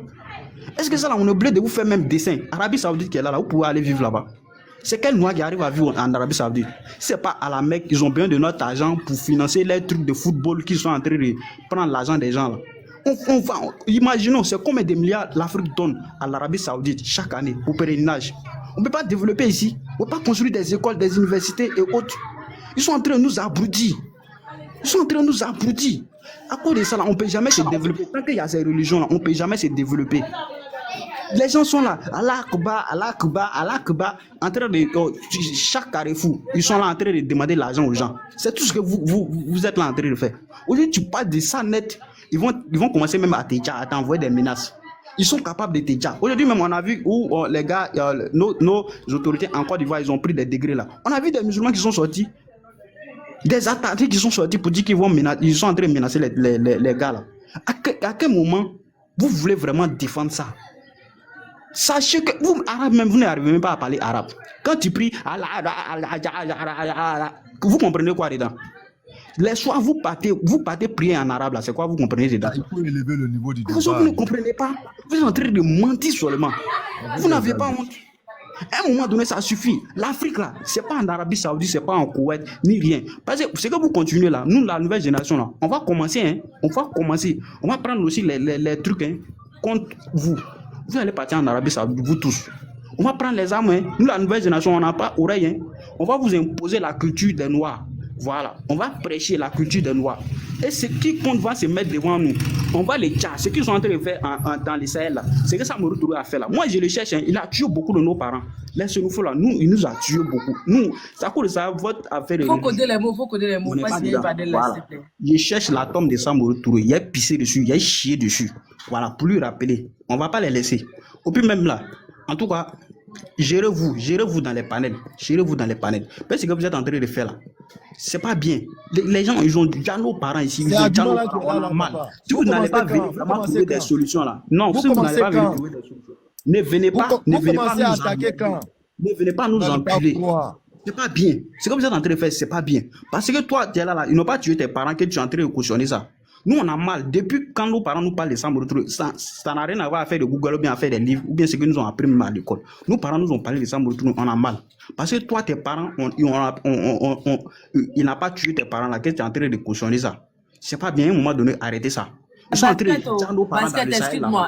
Est-ce que ça là on est obligé de vous faire même dessin? Arabie Saoudite qui est là, vous pouvez aller vivre là-bas. C'est quel noir qui arrive à vivre en Arabie Saoudite? C'est pas à la Mecque, ils ont besoin de notre argent pour financer les trucs de football qui sont en train de prendre l'argent des gens là. Imaginons, c'est combien de milliards l'Afrique donne à l'Arabie Saoudite chaque année pour pèlerinage. On ne peut pas développer ici, on ne peut pas construire des écoles, des universités et autres. Ils sont en train de nous abrutir. À cause de ça, là, on ne peut jamais se développer. Tant qu'il y a ces religions là, on ne peut jamais se développer. Les gens sont là, Allah Akbar, Allah Akbar, Allah Akbar, en train de chaque carrefour, ils sont là en train de demander l'argent aux gens. C'est tout ce que vous êtes là en train de faire. Aujourd'hui, tu parles de ça net, ils vont commencer même à t'envoyer des menaces. Ils sont capables de t'aider. Aujourd'hui même, on a vu où les gars, nos autorités en Côte d'Ivoire, ils ont pris des degrés là. On a vu des musulmans qui sont sortis, des attaqués qui sont sortis pour dire qu'ils sont en train de menacer les gars là. À quel moment vous voulez vraiment défendre ça? Sachez que vous, arabes même, vous n'arrivez même pas à parler arabe. Quand tu pries, vous comprenez quoi dedans? Les soirs, vous partez prier en arabe là, c'est quoi vous comprenez dedans? Il faut élever le niveau du débat. Vous ne comprenez pas. Vous êtes en train de mentir seulement. Vous n'avez pas honte. À un moment donné, ça suffit. L'Afrique là, c'est pas en Arabie Saoudite, c'est pas en Koweït, ni rien. Parce que c'est que vous continuez là, nous, la nouvelle génération là, on va commencer, on va prendre aussi les trucs contre vous. Vous allez partir en Arabie Saoudite, vous tous. On va prendre les armes, nous, la nouvelle génération, on n'a pas oreille. On va vous imposer la culture des Noirs. Voilà, on va prêcher la culture des Noirs. Et ce qui compte va se mettre devant nous. On va les tchar. Ce qu'ils sont en train de faire dans les Sahel là, c'est que ça me retrouve à faire là. Moi, je le cherche, il a tué beaucoup de nos parents. Laissez-nous faire là, il nous a tué beaucoup. Nous, ça cause de ça, votre affaire de. Faut coder les mots. Voilà. Je cherche la tombe de Samori Touré. Il a pissé dessus, il a chié dessus. Voilà, pour lui rappeler. On ne va pas les laisser. Au plus même là, en tout cas, gérez-vous dans les panels. Parce que vous êtes en train de faire là. C'est pas bien. Les gens, ils ont déjà nos parents ici. Ils ont déjà nos parents mal. Si vous n'allez pas venir vraiment trouver des solutions là. Non, si vous n'allez pas venir trouver des solutions. Ne venez pas nous enculer. C'est pas bien. C'est comme vous êtes en train de faire, c'est pas bien. Parce que toi, tu es là, ils n'ont pas tué tes parents que tu es en train de cautionner ça. Nous, on a mal. Depuis quand nos parents nous parlent de ça n'a rien à voir à faire de Google ou bien à faire des livres ou bien ce que nous ont appris même à l'école. Nos parents nous ont parlé de ça, on a mal. Parce que toi, tes parents, il n'a pas tué tes parents là, que tu es en train de cautionner ça. C'est pas bien, à un moment donné, arrêtez ça.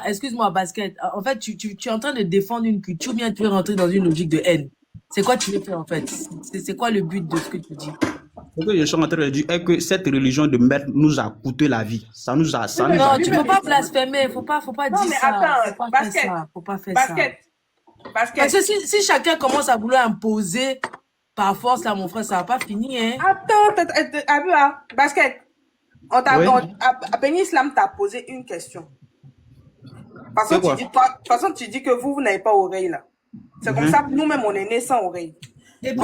Excuse-moi, Basket. En fait, tu es en train de défendre une culture ou bien tu veux rentrer dans une logique de haine. C'est quoi tu veux faire en fait? C'est quoi le but de ce que tu dis? Ce que je suis en train de dire est que cette religion de merde nous a coûté la vie. Ça nous a. Non, tu ne peux pas blasphémer. Faut pas dire mais ça. Attends, Basket. Faut pas faire ça. Parce que si chacun commence à vouloir imposer par force là, mon frère, ça va pas finir. Hein. Attends, Basket. Béni Islam t'a posé une question. Parce que de toute façon, tu dis que vous n'avez pas oreille là. C'est comme ça que nous-mêmes, on est nés sans oreille. Et puis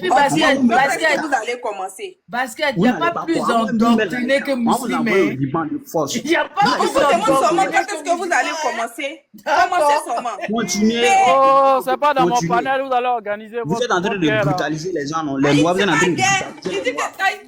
Basket, vous allez commencer. Basket, il n'y a pas plus endoctriné que musulman. Il n'y a pas plus endoctriné. Quand est-ce que vous allez commencer? Commencez seulement. Continuez. Oh, c'est pas dans mon panel, vous allez organiser votre. Vous êtes en train de brutaliser les gens, non? Les lois, vous êtes en train de brutaliser.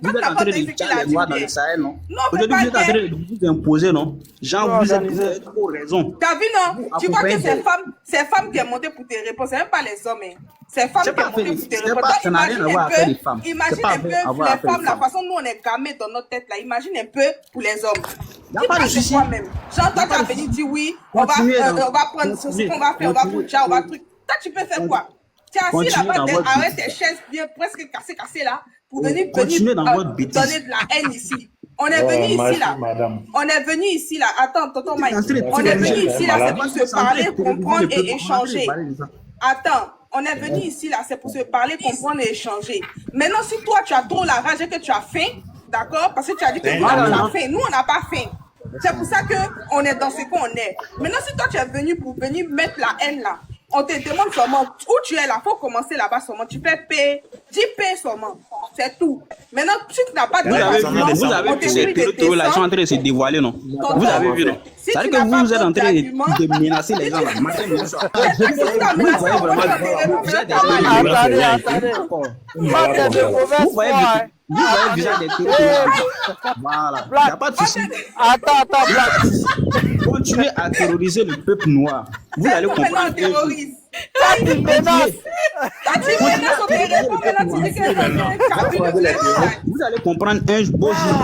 Vous êtes en train de brutaliser les lois dans le Sahel, non? Aujourd'hui, vous êtes en train de vous imposer, non? Jean, vous avez trop raison. T'as vu, non? Tu vois que c'est femmes qui sont montées pour tes réponses, c'est même pas les hommes, hein. C'est femmes qui ont monté pour tes réponses. Imagine un peu les femmes, la façon dont on est gamés dans notre tête là. Imagine un peu pour les hommes. Il n'y a pas de souci. J'entends qu'à venir dire oui, on va prendre ce qu'on va faire, on va bouger, on va truc. Toi, tu peux faire quoi? Tu es assis là-bas avec tes chaises bien presque cassées là pour venir donner de la haine ici. On est venu ici là. On est venu ici là. Attends, tonton Mike. On est venu ici là, c'est pour se parler, comprendre et échanger. Attends. On est venu ici, là, c'est pour se parler, comprendre et échanger. Maintenant, si toi, tu as trop la rage et que tu as faim, d'accord? Parce que tu as dit que vous avez faim. Nous, on n'a pas faim. C'est pour ça qu'on est dans ce qu'on est. Maintenant, si toi, tu es venu pour venir mettre la haine, là, on te demande seulement où tu es là. Il faut commencer là-bas seulement. Tu fais paix. Dis paix seulement. C'est tout. Maintenant, si tu n'as pas de vous avez vu ces territoires là, ils sont en train de se dévoiler, non? Vous avez vu, non? Ça veut dire que vous êtes en train de menacer les gens là. Vous voyez vraiment. Vous voyez déjà des terroristes. Voilà. Il n'y a pas de souci. Attends. Continuez à terroriser le peuple noir. Vous allez comprendre. Vous allez comprendre un beau jour.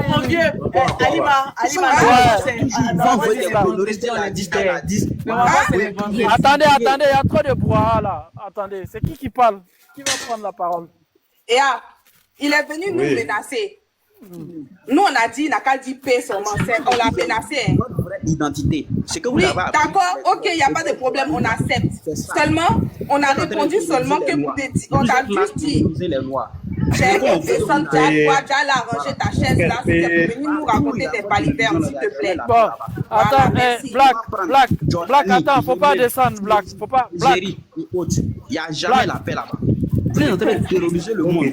Mon vieux, Alima, attendez, il y a trop de brouhaha là. Attendez, c'est qui parle? Qui va prendre la parole? Et il est venu nous menacer. Nous, on a dit, il n'a qu'à dire paix seulement. On l'a menacé. Hein. Votre vraie identité. C'est que vous Oui, avez d'accord, ok, il n'y a pas de problème, on accepte. Seulement, on a répondu seulement que on t'a juste dit. les lois. J'ai descendu à déjà arranger ta chaise là, c'est pour venir nous raconter des balivernes, s'il te plaît. Bon, attends, Black, attends, faut pas descendre, Black, faut pas. Black. Jerry, il n'y a jamais la paix là-bas. Vous êtes en train de terroriser le monde.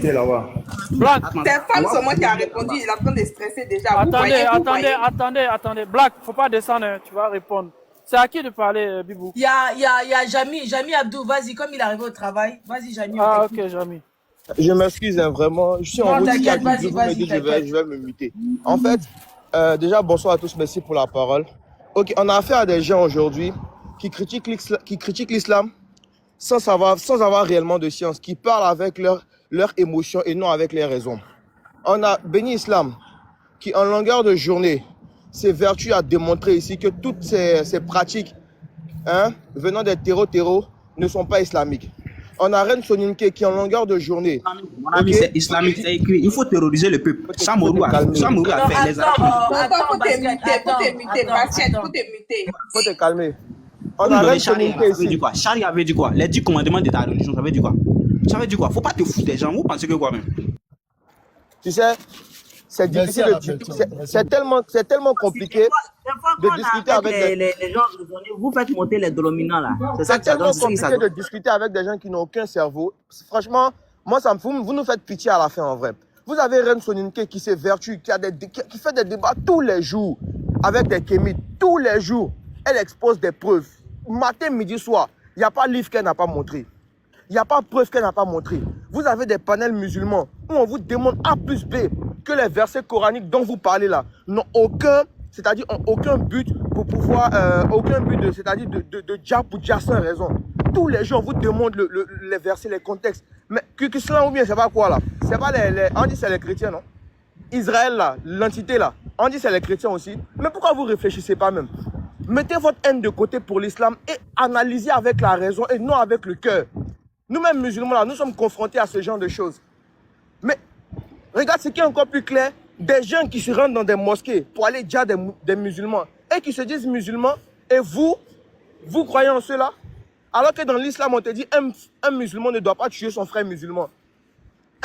Black. C'est femme seulement qui a répondu, il est en train de stresser déjà. Attendez, Black, faut pas descendre, hein, tu vas répondre. C'est à qui de parler, Bibou? Il y a Jamy Abdou, vas-y, comme il est arrivé au travail. Vas-y, Jamy. Ah, ok, Jamy. Je m'excuse, hein, vraiment. Je suis en route. T'inquiète, vas-y, Je vais me muter. En fait, déjà, bonsoir à tous. Merci pour la parole. Ok, on a affaire à des gens aujourd'hui qui critiquent l'islam sans avoir réellement de science, qui parlent avec leurs émotions et non avec les raisons. On a Béni Islam qui, en longueur de journée, s'évertue à démontrer ici que toutes ces pratiques venant des terreaux ne sont pas islamiques. On a Reine Soninke qui, en longueur de journée... Mon ami, c'est islamique, c'est écrit. Il faut terroriser le peuple. Samourou a fait les Arabes. Faut te muter. Faut te calmer. On a Reine Soninke ici. Charia avait dit quoi? Les 10 commandements de ta religion, ça veut dire quoi? Ça veut dire quoi? Faut pas te foutre des gens. Vous pensez que quoi même? Tu sais, c'est difficile c'est tellement compliqué de discuter avec les gens. Vous faites monter les dominants là. C'est tellement compliqué de discuter avec des gens qui n'ont aucun cerveau. Franchement, moi ça me fout. Vous nous faites pitié à la fin en vrai. Vous avez Reine Soninke qui s'évertue, qui fait des débats tous les jours avec des kémites. Tous les jours, elle expose des preuves. Matin, midi, soir, il n'y a pas de livre qu'elle n'a pas montré. Il n'y a pas de preuve qu'elle n'a pas montré. Vous avez des panels musulmans où on vous demande A plus B que les versets coraniques dont vous parlez là n'ont aucun but pour pouvoir, c'est-à-dire de dire pour dire sans raison. Tous les jours, on vous demande les versets, les contextes. Mais que cela ou bien, c'est pas quoi là? C'est pas on dit c'est les chrétiens, non? Israël là, l'entité là, on dit c'est les chrétiens aussi. Mais pourquoi vous réfléchissez pas même? Mettez votre haine de côté pour l'islam et analysez avec la raison et non avec le cœur. Nous-mêmes musulmans, là, nous sommes confrontés à ce genre de choses. Mais regarde ce qui est encore plus clair. Des gens qui se rendent dans des mosquées pour aller dire des musulmans et qui se disent musulmans. Et vous croyez en cela? Alors que dans l'islam, on te dit un musulman ne doit pas tuer son frère musulman.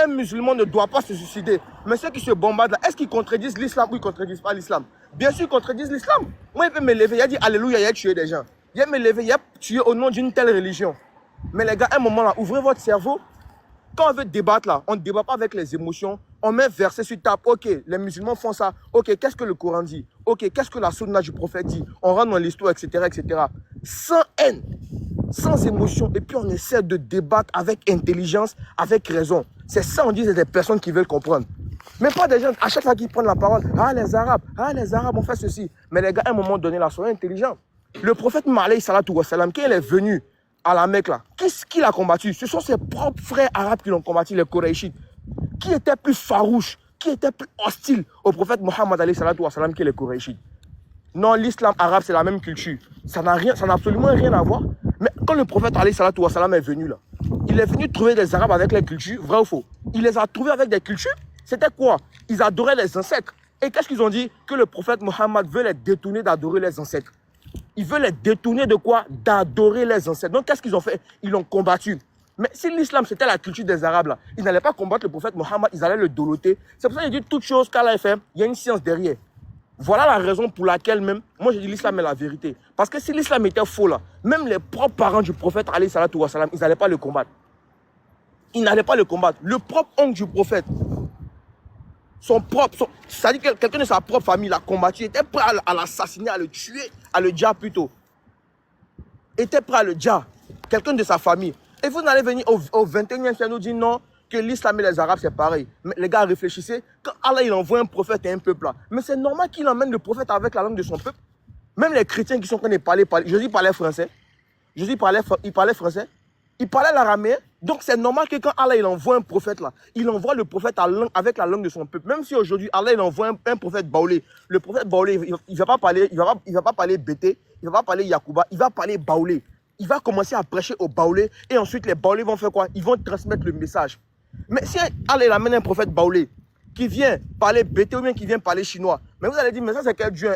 Un musulman ne doit pas se suicider. Mais ceux qui se bombardent là, est-ce qu'ils contredisent l'islam ou ils ne contredisent pas l'islam? Bien sûr, ils contredisent l'islam. Moi, il peut me lever, il a dit Alléluia, il a tué des gens. Il a me lever, il a tué au nom d'une telle religion. Mais les gars, à un moment là, ouvrez votre cerveau. Quand on veut débattre là, on ne débat pas avec les émotions. On met verset sur table. Ok, les musulmans font ça. Ok, qu'est-ce que le Coran dit? Ok, qu'est-ce que la sunna du prophète dit? On rentre dans l'histoire, etc., etc. Sans haine, sans émotion. Et puis on essaie de débattre avec intelligence, avec raison. C'est ça, on dit, c'est des personnes qui veulent comprendre. Mais pas des gens, à chaque fois qu'ils prennent la parole, les Arabes ont fait ceci. Mais les gars, à un moment donné, là, soyez intelligents. Le prophète Malayhi Salatou Wassalam, quand il est venu à la Mecque, là, qui l'a combattu? Ce sont ses propres frères arabes qui l'ont combattu, les Koraïchites. Qui était plus farouche, qui était plus hostile au prophète Mohammed alayhi salatu wassalam que les Koraïchites? Non, l'islam arabe, c'est la même culture. Ça n'a absolument rien à voir. Mais quand le prophète alayhi salatu wassalam est venu là, il est venu trouver des arabes avec les cultures, vrai ou faux? Il les a trouvés avec des cultures. C'était quoi? Ils adoraient les ancêtres. Et qu'est-ce qu'ils ont dit? Que le prophète Mohammed veut les détourner d'adorer les ancêtres. Il veut les détourner de quoi? D'adorer les ancêtres. Donc qu'est-ce qu'ils ont fait? Ils l'ont combattu. Mais si l'islam c'était la culture des arabes là, ils n'allaient pas combattre le prophète Mohammed, ils allaient le doloter. C'est pour ça qu'il dit toute chose qu'Allah fait, il y a une science derrière. Voilà la raison pour laquelle même, moi je dis l'islam est la vérité. Parce que si l'islam était faux là, même les propres parents du prophète alayhi salatu wassalam, ils n'allaient pas le combattre. Ils n'allaient pas le combattre. Le propre oncle du prophète, c'est-à-dire que quelqu'un de sa propre famille l'a combattu, était prêt à l'assassiner, à le tuer, à le dire plutôt. Était prêt à le dire. Quelqu'un de sa famille. Et vous n'allez venir au 21e siècle nous dire non, que l'islam et les arabes c'est pareil. Mais les gars, réfléchissez. Quand Allah il envoie un prophète et un peuple là, mais c'est normal qu'il emmène le prophète avec la langue de son peuple. Même les chrétiens qui sont en train de parler, Jésus parlait français. Il parlait français. Il parlait l'araméen. Donc c'est normal que quand Allah il envoie un prophète là, il envoie le prophète avec la langue de son peuple. Même si aujourd'hui Allah il envoie un prophète baoulé, le prophète baoulé il va pas parler bété, il va pas parler Yacouba, il va parler baoulé. Il va commencer à prêcher aux baoulés et ensuite les baoulés vont faire quoi? Ils vont transmettre le message. Mais si Allah il amène un prophète baoulé, qui vient parler bêté ou bien qui vient parler chinois. Mais vous allez dire, mais ça c'est quel Dieu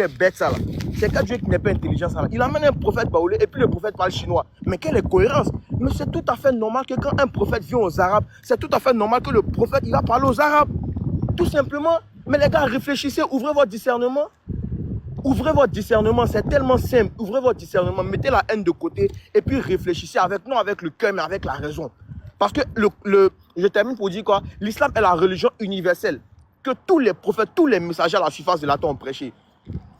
est bête ça là. C'est quel Dieu qui n'est pas intelligent ça là. Il amène un prophète baoulé et puis le prophète parle chinois. Mais quelle est cohérence? Mais c'est tout à fait normal que quand un prophète vient aux Arabes, c'est tout à fait normal que le prophète il va parler aux Arabes. Tout simplement. Mais les gars, réfléchissez, ouvrez votre discernement. Ouvrez votre discernement, c'est tellement simple. Ouvrez votre discernement, mettez la haine de côté et puis réfléchissez non avec le cœur mais avec la raison. Parce que je termine pour dire quoi? L'islam est la religion universelle que tous les prophètes, tous les messagers à la surface de la terre ont prêché.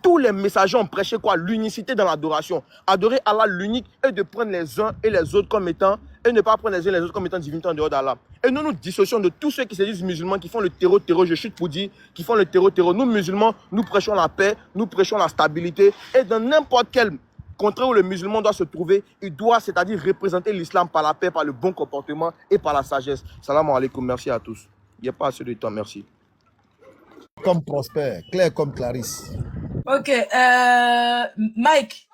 Tous les messagers ont prêché quoi? L'unicité dans l'adoration. Adorer Allah l'unique et de prendre les uns et les autres comme étant, et ne pas prendre les uns et les autres comme étant divinité en dehors d'Allah. Et nous nous dissocions de tous ceux qui se disent musulmans, qui font le terreau, je chute pour dire, qui font le terreau. Nous musulmans, nous prêchons la paix, nous prêchons la stabilité. Et dans n'importe quel contraire où le musulman doit se trouver, il doit, c'est-à-dire représenter l'islam par la paix, par le bon comportement et par la sagesse. Salam alaikum, merci à tous. Il n'y a pas assez de temps, merci. Comme Prosper, clair comme Clarisse. Ok, Mike,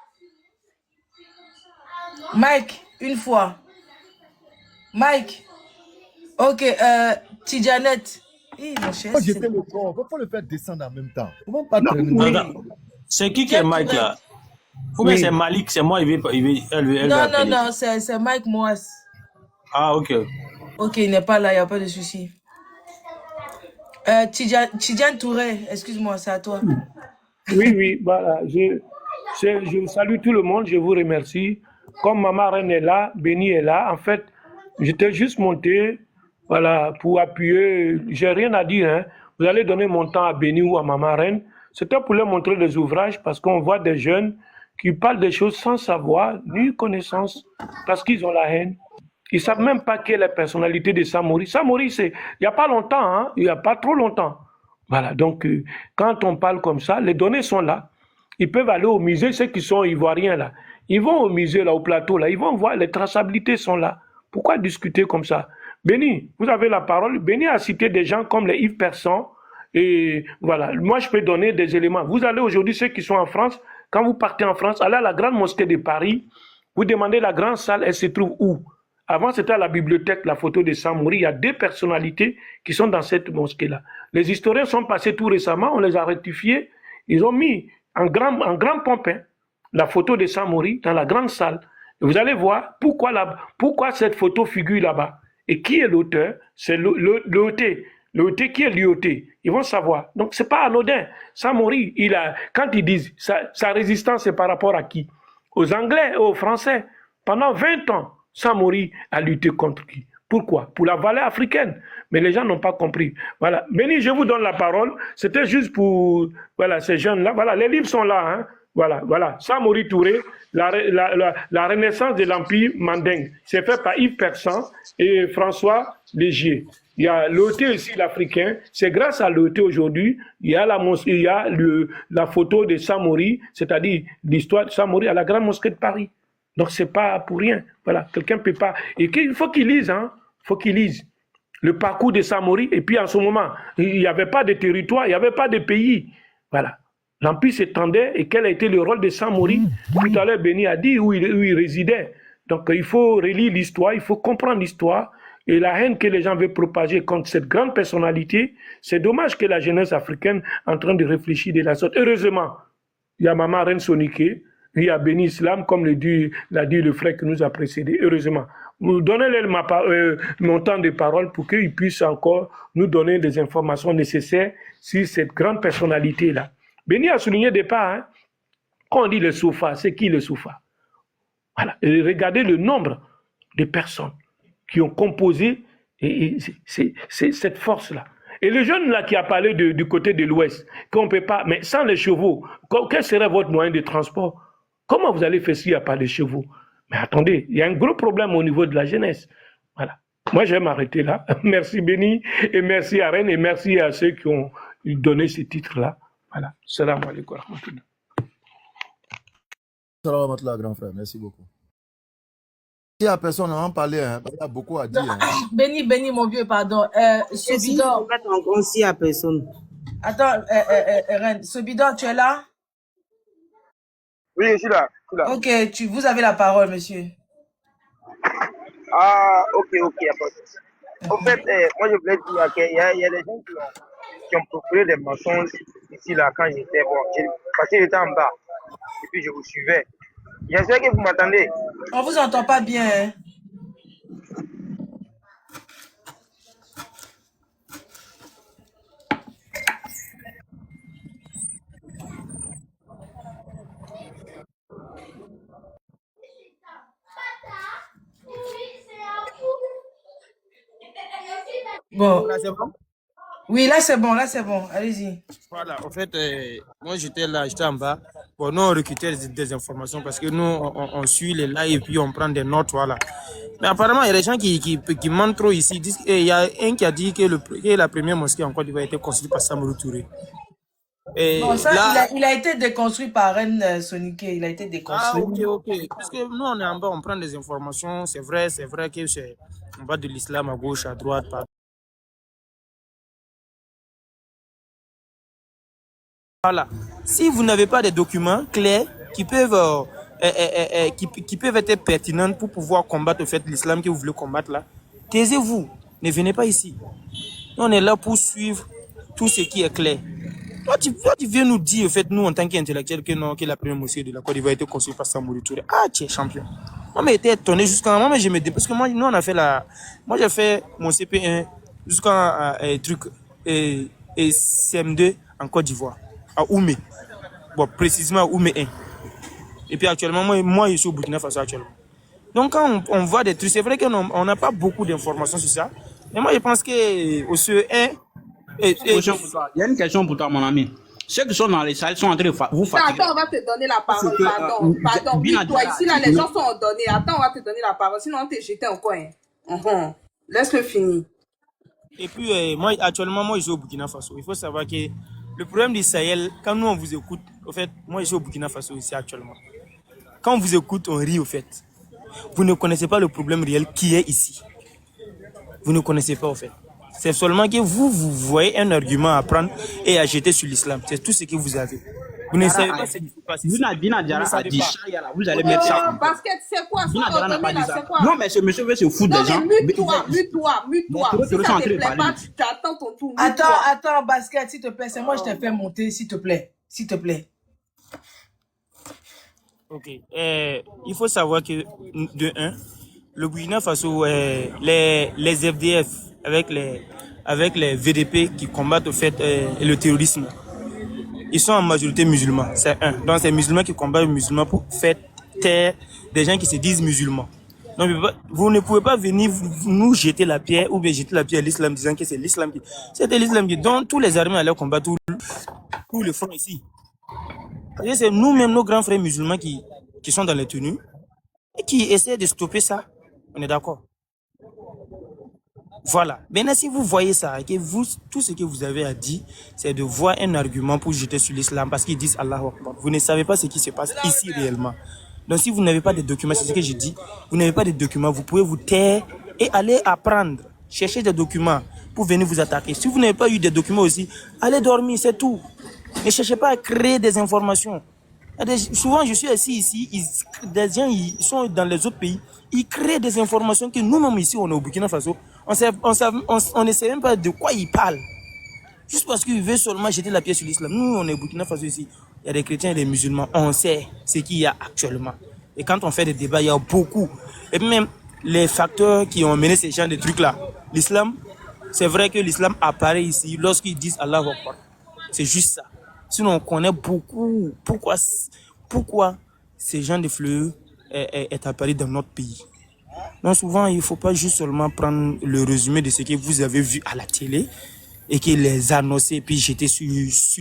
une fois. Mike, ok, Tidjanette. Mon cher, Moi, j'étais le corps. Pourquoi le faire descendre en même temps? Comment pas traîner? Oui. C'est qui est Mike là? Ou bien c'est Malik, c'est moi, Non, c'est Mike Moas. Ah, ok. Ok, il n'est pas là, il n'y a pas de souci. Tidjane Touré, excuse-moi, c'est à toi. Oui, voilà. Je salue tout le monde, je vous remercie. Comme Maman Reine est là, Béni est là. En fait, j'étais juste monté, voilà, pour appuyer. J'ai rien à dire, hein. Vous allez donner mon temps à Béni ou à Maman Reine. C'était pour leur montrer des ouvrages parce qu'on voit des jeunes qui parlent des choses sans savoir, ni connaissance, parce qu'ils ont la haine. Ils ne savent même pas quelle est la personnalité de Samori. Samori, c'est il n'y a pas longtemps, hein, il n'y a pas trop longtemps. Voilà, donc quand on parle comme ça, les données sont là. Ils peuvent aller au musée, ceux qui sont ivoiriens là. Ils vont au musée, là, au plateau, là. Ils vont voir, les traçabilités sont là. Pourquoi discuter comme ça? Béni, vous avez la parole. Béni a cité des gens comme les Yves Persson. Et voilà, moi je peux donner des éléments. Vous allez aujourd'hui, ceux qui sont en France, quand vous partez en France, allez à la grande mosquée de Paris, vous demandez la grande salle, elle se trouve où? Avant, c'était à la bibliothèque, la photo de Samori. Il y a deux personnalités qui sont dans cette mosquée-là. Les historiens sont passés tout récemment, on les a rectifiés. Ils ont mis en grand pompe la photo de Samori dans la grande salle. Et vous allez voir pourquoi cette photo figure là-bas. Et qui est l'auteur? C'est l'OT. L'OT, qui est l'IOT? Ils vont savoir. Donc, c'est pas anodin. Samori, quand ils disent sa résistance, c'est par rapport à qui? Aux Anglais, aux Français. Pendant 20 ans, Samori a lutté contre qui? Pourquoi? Pour la vallée africaine. Mais les gens n'ont pas compris. Voilà. Béni, je vous donne la parole. C'était juste pour ces jeunes-là. Voilà, les livres sont là. Hein. Voilà. Samori Touré, la renaissance de l'Empire Mandingue. C'est fait par Yves Persson et François Légier. Il y a l'OT aussi, l'Africain. C'est grâce à l'OT aujourd'hui, il y a la photo de Samori, c'est-à-dire l'histoire de Samori à la Grande Mosquée de Paris. Donc, c'est pas pour rien. Voilà, quelqu'un ne peut pas. Et il faut qu'il lise, hein. Il faut qu'il lise le parcours de Samori. Et puis, en ce moment, il n'y avait pas de territoire, il n'y avait pas de pays. Voilà. L'Empire s'étendait et quel a été le rôle de Samori? Tout à l'heure, Béni a dit où il résidait. Donc, il faut relire l'histoire, il faut comprendre l'histoire. Et la haine que les gens veulent propager contre cette grande personnalité, c'est dommage que la jeunesse africaine est en train de réfléchir de la sorte. Heureusement, il y a Maman Reine Soniké, il y a Béni Islam, comme l'a dit le frère qui nous a précédés. Heureusement. Donnez-leur mon temps de parole pour qu'ils puissent encore nous donner des informations nécessaires sur cette grande personnalité-là. Béni a souligné au départ, hein, quand on dit le Soufa, c'est qui le Soufa? Voilà. Et regardez le nombre de personnes qui ont composé cette force-là. Et le jeune là qui a parlé du côté de l'Ouest, qu'on ne peut pas, mais sans les chevaux, quel serait votre moyen de transport? Comment vous allez faire s'il n'y a pas les chevaux? Mais attendez, il y a un gros problème au niveau de la jeunesse. Voilà. Moi, je vais m'arrêter là. Merci Béni, et merci à Rennes, et merci à ceux qui ont donné ce titre-là. Voilà. Salam alaikum. Salam alaikum, grand frère. Merci beaucoup. Il y a personne à en parler, hein. Il y a beaucoup à dire. Hein. Béni, mon vieux, pardon. Sobidor. S'il y a personne. Attends, Reine. Sobidor, tu es là? Oui, je suis là. Ok, vous avez la parole, monsieur. Ah, ok, y a pas de souci. Au fait, moi je voulais dire qu'il y a des gens qui ont procuré des mensonges ici, là, quand j'étais bon. Parce que j'étais en bas. Et puis je vous suivais. J'espère que vous m'attendez. On vous entend pas bien. Hein? Bon. Là, c'est bon? Oui, là c'est bon, allez-y. Voilà, en fait, moi j'étais là, j'étais en bas. Bon, nous on recrutait des informations parce que nous on suit les lives et puis on prend des notes, voilà. Mais apparemment, il y a des gens qui mentent trop ici. Il y a un qui a dit que la première mosquée en Côte d'Ivoire a été construite par Samorou Touré. Et Non, ça, là, il a été déconstruit par Reine Soniké, il a été déconstruit. ah, ok. Parce que nous on est en bas, on prend des informations. C'est vrai que on va de l'islam à gauche, à droite, par voilà. Si vous n'avez pas des documents clairs qui peuvent, qui peuvent être pertinents pour pouvoir combattre au fait l'islam que vous voulez combattre là, taisez-vous. Ne venez pas ici. On est là pour suivre tout ce qui est clair. Toi, tu viens nous dire, au fait, nous, en tant qu'intellectuels, que non, que la première mosquée de la Côte d'Ivoire a été construite par Samorou Touré. Ah, tu es champion. Moi, j'étais étonné jusqu'à moi, mais je me dis, parce que moi, nous, on a fait moi, j'ai fait mon CP1 jusqu'à CM2 en Côte d'Ivoire, à Oumé. Bon, précisément à Oumé 1. Et puis actuellement, moi, je suis au Burkina Faso actuellement. Donc, quand on voit des trucs, c'est vrai qu'on n'a pas beaucoup d'informations sur ça. Mais moi, je pense que au CE1, il y a une question pour toi, mon ami. Ceux qui sont dans les salles sont en train de vous fatiguer. Attends, on va te donner la parole. Pardon. Toi, ici, là, les gens sont ordonnés. Attends, on va te donner la parole. Sinon, on t'est jeté en coin. Laisse-le finir. Et puis, moi, actuellement, moi, je suis au Burkina Faso. Il faut savoir que le problème du Sahel, quand nous, on vous écoute, au fait, moi, je suis au Burkina Faso ici actuellement. Quand on vous écoute, on rit, au fait. Vous ne connaissez pas le problème réel qui est ici. Vous ne connaissez pas, au fait. C'est seulement que vous voyez un argument à prendre et à jeter sur l'islam. C'est tout ce que vous avez. Vous ne savez pas ce qui se passe ici. Bina Diara a dit vous allez mettre ça. Parce que c'est quoi ça? Non, mais ce monsieur veut se foutre des gens. Mute-toi. Si ça te plaît pas, tu attends ton tour. Attends, Basket, s'il te plaît. C'est moi, je t'ai fait monter, s'il te plaît. Ok. Il faut savoir que, de 1, le Burkina Faso, les FDF, avec les VDP qui combattent au fait le terrorisme, ils sont en majorité musulmans. C'est un. Donc, c'est musulmans qui combattent les musulmans pour faire taire des gens qui se disent musulmans. Donc, vous ne pouvez pas venir nous jeter la pierre ou bien jeter la pierre à l'islam disant que c'est l'islam qui. C'était l'islam qui. Donc, tous les armées allaient combattre tout le front ici. Et c'est nous-mêmes, nos grands frères musulmans qui sont dans les tenues et qui essaient de stopper ça. On est d'accord? Voilà. Maintenant, si vous voyez ça, que tout ce que vous avez à dire, c'est de voir un argument pour jeter sur l'islam parce qu'ils disent Allahu Akbar. Vous ne savez pas ce qui se passe ici réellement. Donc, si vous n'avez pas de documents, c'est ce que je dis, vous n'avez pas de documents, vous pouvez vous taire et aller apprendre, chercher des documents pour venir vous attaquer. Si vous n'avez pas eu des documents aussi, allez dormir, c'est tout. Ne cherchez pas à créer des informations. Souvent, je suis assis ici, des gens ils sont dans les autres pays, ils créent des informations que nous-mêmes ici, on est au Burkina Faso, on ne sait même pas de quoi ils parlent. Juste parce qu'ils veulent seulement jeter la pierre sur l'islam. Nous, on est au Burkina Faso ici, il y a des chrétiens et des musulmans, on sait ce qu'il y a actuellement. Et quand on fait des débats, il y a beaucoup. Et même les facteurs qui ont mené ces gens de trucs-là, l'islam, c'est vrai que l'islam apparaît ici lorsqu'ils disent Allahu Akbar. C'est juste ça. Sinon, on connaît beaucoup pourquoi ces gens de fleurs est apparu dans notre pays. Donc souvent, il ne faut pas juste seulement prendre le résumé de ce que vous avez vu à la télé et que les annoncer et puis jeter sur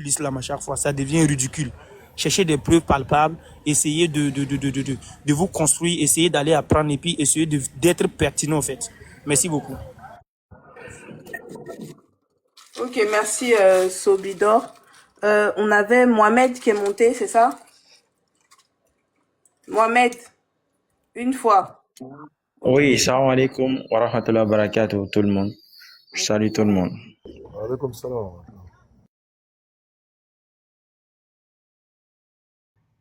l'islam à chaque fois. Ça devient ridicule. Cherchez des preuves palpables, essayez de vous construire, essayez d'aller apprendre et puis essayez d'être pertinent en fait. Merci beaucoup. Ok, merci Sobidor. On avait Mohamed qui est monté, c'est ça? Mohamed, une fois. Oui, salam alaikum wa rahmatullahi wa barakatuh tout le monde. Je salue tout le monde. Alaikum salam.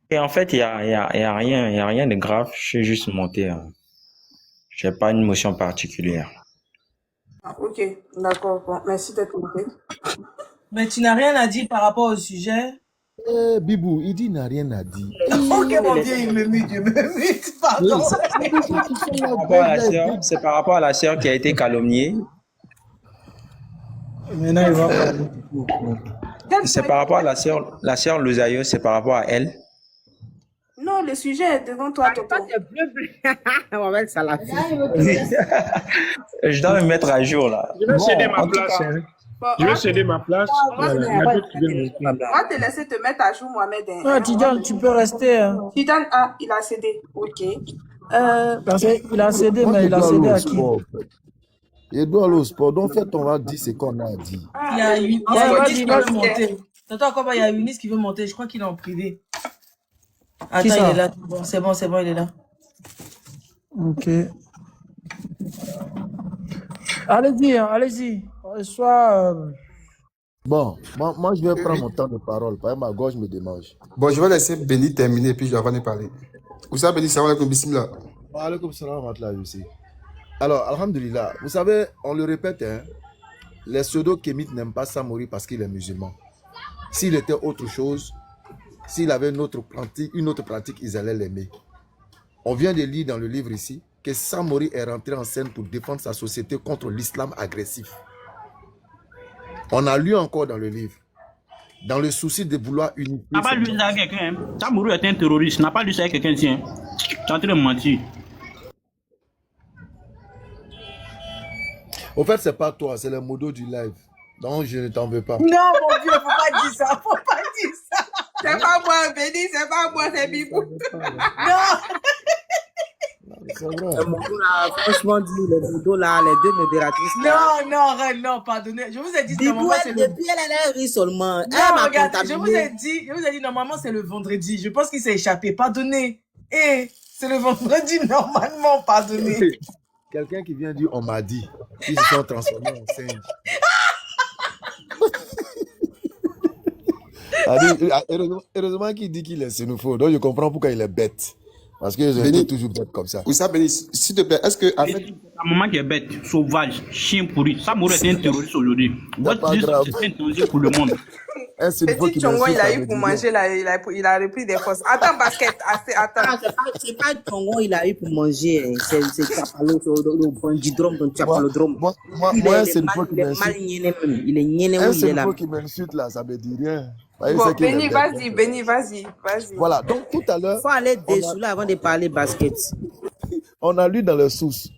Et en fait, il y a rien de grave. Je suis juste monté. J'ai pas une motion particulière. Ah, ok, d'accord. Bon, merci d'être monté. Mais tu n'as rien à dire par rapport au sujet. Bibou, il dit il n'a rien à dire. Ok, mon vieux, il me mute, pardon. C'est par rapport à la sœur qui a été calomniée. Maintenant, il va parler. C'est par rapport à la sœur Louzaïo, c'est par rapport à elle. Non, le sujet est devant toi, Toto. Ça l'a fait. Je dois me mettre à jour là. Je vais céder ma en tout place. cas, Hein. Je vais céder ma place. Voilà. Il y a d'autres qui viennent On va te laisser te mettre à jour, Mohamed. Ah, Tidjane, tu peux rester. Hein. Tidjane, il a cédé. Ok. Il a cédé, mais il a cédé à qui? Il doit aller au sport. Donc, fait, on va dire ce qu'on a dit. Il y a Eunice qui veut monter. T'entends comment il y a Eunice qui veut monter? Je crois qu'il est en privé. Attends, il est là. Bon, c'est bon, il est là. Ok. Allez-y, hein, allez-y. Soit. Bon, moi, je vais prendre mon temps de parole. Parce que ma gorge me démange. Bon, je vais laisser Béni terminer, puis je vais venir parler. Vous savez, Béni, salam alaikum, bismillah. Wa alaikum salam wa rahmatullahi aussi. Alors, alhamdulillah, vous savez, on le répète, hein, les pseudo-kémites n'aiment pas Samori parce qu'il est musulman. S'il était autre chose, s'il avait une autre pratique, ils allaient l'aimer. On vient de lire dans le livre ici que Samori est rentré en scène pour défendre sa société contre l'islam agressif. On a lu encore dans le livre, dans le souci de vouloir unifier... N'a pas lu ça avec quelqu'un. Samori est un terroriste. N'a pas lu ça avec quelqu'un. Tiens. Tu es en train de mentir. Au fait, c'est pas toi, c'est le modo du live. Donc, je ne t'en veux pas. Non, mon Dieu, faut pas dire ça. Faut pas dire ça. C'est pas moi, Béni, c'est pas moi, c'est Bibou. Non. C'est vrai. Franchement, dit, les modos là, les deux modératrices. Non, pardonnez. Je vous ai dit, Bibou, normalement, c'est le... depuis elle a ri seulement. Non, regardez, je vous ai dit, normalement, c'est le vendredi. Je pense qu'il s'est échappé. Pardonnez. C'est le vendredi, normalement, pardonnez. Quelqu'un qui vient dire on m'a dit, ils se sont transformés en singes. Heureusement qu'il dit qu'il est xénophobe. Donc je comprends pourquoi il est bête. Parce que les gens toujours bêtes comme ça. Vous savez, Béni, s'il te plaît, est-ce que avec... Ta maman qui est bête, sauvage, chien pourri. Samori est un terroriste aujourd'hui. C'est un terroriste pour le monde. Petit Chongo, il a eu pour manger, là, il a repris des forces. Attends, basket, attends. C'est pas Chongo, il a eu pour manger. C'est Chapalo, le bandidrome, le Chapalodrome. Moi, c'est une fois qui m'insulte. Il est niéné, il est là. qui m'insulte là, ça me dit rien. Bon, Béni, vas-y. Voilà, donc tout à l'heure... Il faut aller dessous là avant de parler basket. On a lu dans les sources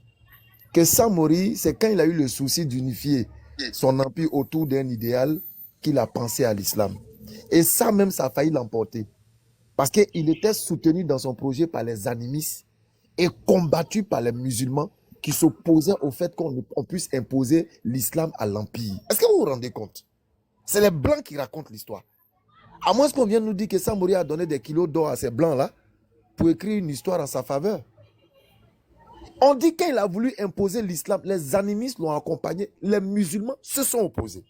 que Samori, c'est quand il a eu le souci d'unifier son empire autour d'un idéal qu'il a pensé à l'islam. Et ça même, ça a failli l'emporter. Parce qu'il était soutenu dans son projet par les animistes et combattu par les musulmans qui s'opposaient au fait qu'on puisse imposer l'islam à l'empire. Est-ce que vous vous rendez compte? C'est les blancs qui racontent l'histoire. À moins qu'on vienne nous dire que Samori a donné des kilos d'or à ces blancs-là pour écrire une histoire en sa faveur. On dit qu'il a voulu imposer l'islam, les animistes l'ont accompagné, les musulmans se sont opposés.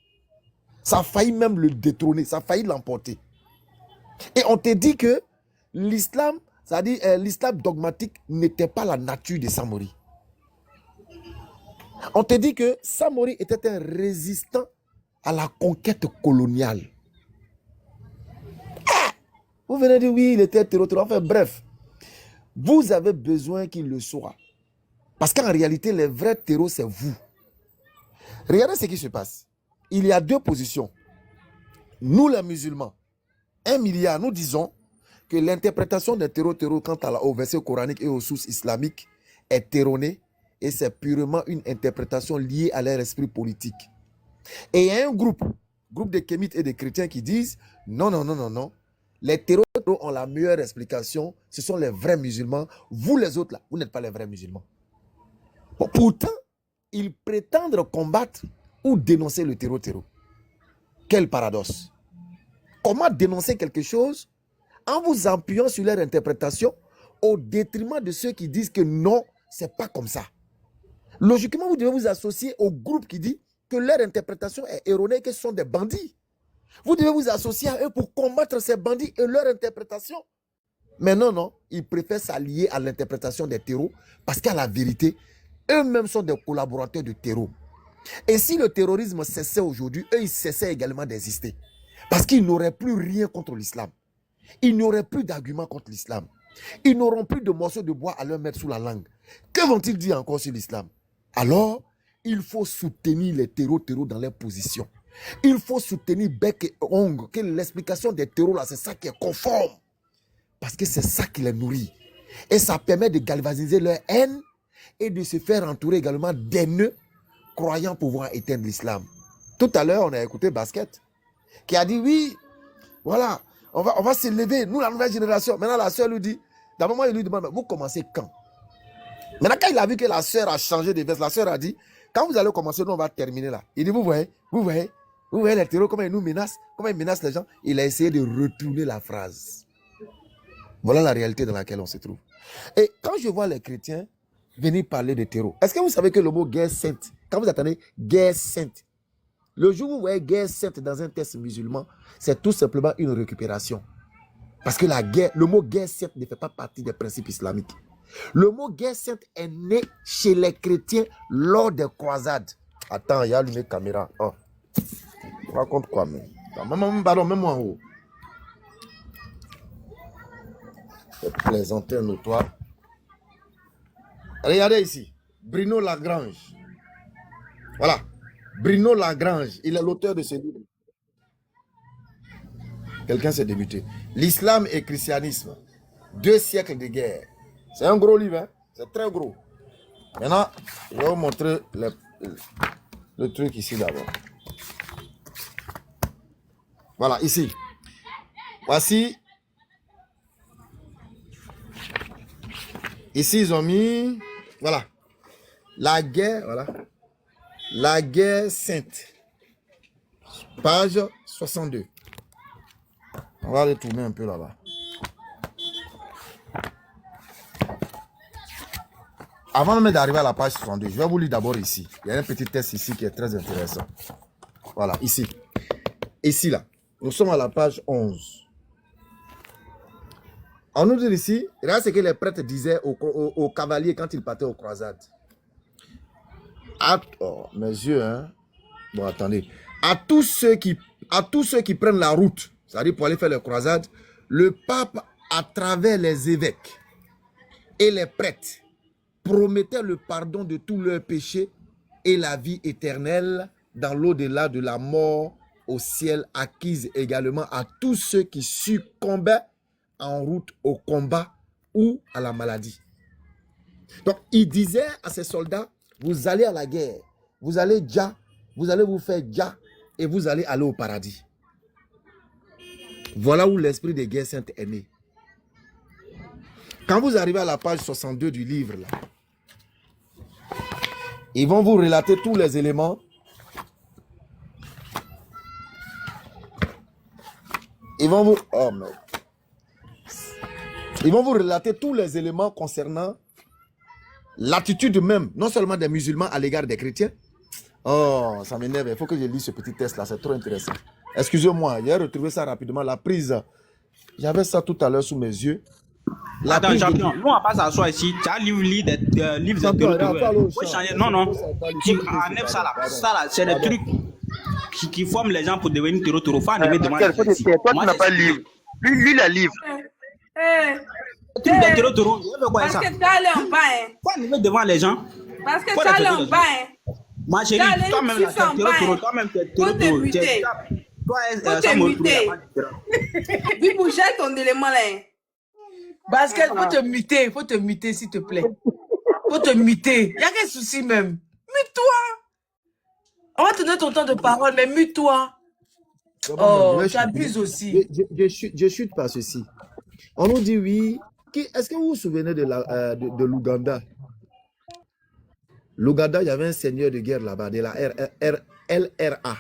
Ça a failli même le détrôner, ça a failli l'emporter. Et on te dit que l'islam, c'est-à-dire l'islam dogmatique n'était pas la nature de Samori. On te dit que Samori était un résistant à la conquête coloniale. Vous venez de dire oui, il était terroriste. Enfin bref, vous avez besoin qu'il le soit. Parce qu'en réalité, les vrais terreaux, c'est vous. Regardez ce qui se passe. Il y a deux positions. Nous, les musulmans, 1 milliard, nous disons que l'interprétation des terreaux quant au verset coranique et aux sources islamiques est erronée et c'est purement une interprétation liée à leur esprit politique. Et il y a un groupe de kémites et de chrétiens qui disent non. Les terreaux ont la meilleure explication. Ce sont les vrais musulmans. Vous, les autres, là, vous n'êtes pas les vrais musulmans. Bon, pourtant, ils prétendent combattre ou dénoncer le terreau. Quel paradoxe. Comment dénoncer quelque chose en vous appuyant sur leur interprétation au détriment de ceux qui disent que non, c'est pas comme ça. Logiquement, vous devez vous associer au groupe qui dit que leur interprétation est erronée, que ce sont des bandits. Vous devez vous associer à eux pour combattre ces bandits et leur interprétation. Mais non, ils préfèrent s'allier à l'interprétation des terreaux parce qu'à la vérité, eux-mêmes sont des collaborateurs de terreau. Et si le terrorisme cessait aujourd'hui, eux, ils cessaient également d'exister. Parce qu'ils n'auraient plus rien contre l'islam. Ils n'auraient plus d'arguments contre l'islam. Ils n'auront plus de morceaux de bois à leur mettre sous la langue. Que vont-ils dire encore sur l'islam? Alors, il faut soutenir les terreaux dans leurs positions. Il faut soutenir bec et ongle, que l'explication des terreaux là, c'est ça qui est conforme. Parce que c'est ça qui les nourrit. Et ça permet de galvaniser leur haine et de se faire entourer également d'haineux croyant pouvoir éteindre l'islam. Tout à l'heure, on a écouté Basket qui a dit oui, voilà, on va s'élever, nous la nouvelle génération. Maintenant, la soeur lui dit, d'un moment, il lui demande, vous commencez quand? Maintenant, quand il a vu que la soeur a changé de veste, la soeur a dit, quand vous allez commencer, nous, on va terminer là. Il dit, vous voyez les terreaux, comment ils nous menacent, comment ils menacent les gens. Il a essayé de retourner la phrase. Voilà la réalité dans laquelle on se trouve. Et quand je vois les chrétiens venir parler de terreau, est-ce que vous savez que le mot guerre sainte, quand vous attendez guerre sainte, le jour où vous voyez guerre sainte dans un texte musulman, c'est tout simplement une récupération. Parce que la guerre, le mot guerre sainte ne fait pas partie des principes islamiques. Le mot guerre sainte est né chez les chrétiens lors des croisades. Attends, il y a allumé caméra. Oh. Raconte quoi, même? Pardon, même moi en haut. Plaisantin notoire. Regardez ici. Bruno Lagrange. Voilà. Bruno Lagrange. Il est l'auteur de ce livre. Quelqu'un s'est débuté. L'islam et le christianisme. 2 siècles de guerre. C'est un gros livre, hein? C'est très gros. Maintenant, je vais vous montrer le truc ici d'abord. Voilà, ici. Voici. Ici, ils ont mis, voilà, la guerre, voilà, la guerre sainte, page 62. On va aller tourner un peu là-bas. Avant même d'arriver à la page 62, je vais vous lire d'abord ici. Il y a un petit test ici qui est très intéressant. Voilà, ici. Ici, là. Nous sommes à la page 11. On nous dit ici, regarde ce que les prêtres disaient aux cavaliers quand ils partaient aux croisades. Oh, mes yeux, hein. Bon, attendez. À tous ceux qui prennent la route, c'est-à-dire pour aller faire les croisades, le pape, à travers les évêques et les prêtres, promettait le pardon de tous leurs péchés et la vie éternelle dans l'au-delà de la mort au ciel, acquise également à tous ceux qui succombaient en route au combat ou à la maladie. Donc, il disait à ses soldats, vous allez à la guerre, vous allez vous faire dja et vous allez aller au paradis. Voilà où l'esprit des guerres saintes est né. Quand vous arrivez à la page 62 du livre, là, ils vont vous relater tous les éléments. Ils vont vous... Oh, mec. Ils vont vous relater tous les éléments concernant l'attitude même, non seulement des musulmans à l'égard des chrétiens. Oh, ça m'énerve. Il faut que je lise ce petit test-là. C'est trop intéressant. Excusez-moi, j'ai retrouvé ça rapidement. La prise, j'avais ça tout à l'heure sous mes yeux. Attends, champion, nous on va pas s'asseoir ici. Tu as livre des livres de non, non. Tu enlèves ça là. Ça là, c'est des trucs qui forment les gens pour devenir terreau. Faut enlever devant les gens. Toi, tu n'as pas le livre. Lui, le livre. Tu es terreau. Parce que tu allé en bas, hein. Faut enlever devant les gens. Parce que tu allé en bas, hein. Ma chérie, toi-même, tu es terreau. Toi-même, tu es terreau. Faut te muter. Puis bouger ton élément là. Basket, faut te muter, s'il te plaît. Faut te muter. Il n'y a quel souci même. Mute-toi. On va te donner ton temps de parole, mais mute-toi. Oh, tu abuses aussi. Je chute par ceci. On nous dit oui. Est-ce que vous vous souvenez de l'Ouganda? L'Ouganda, il y avait un seigneur de guerre là-bas, de la LRA,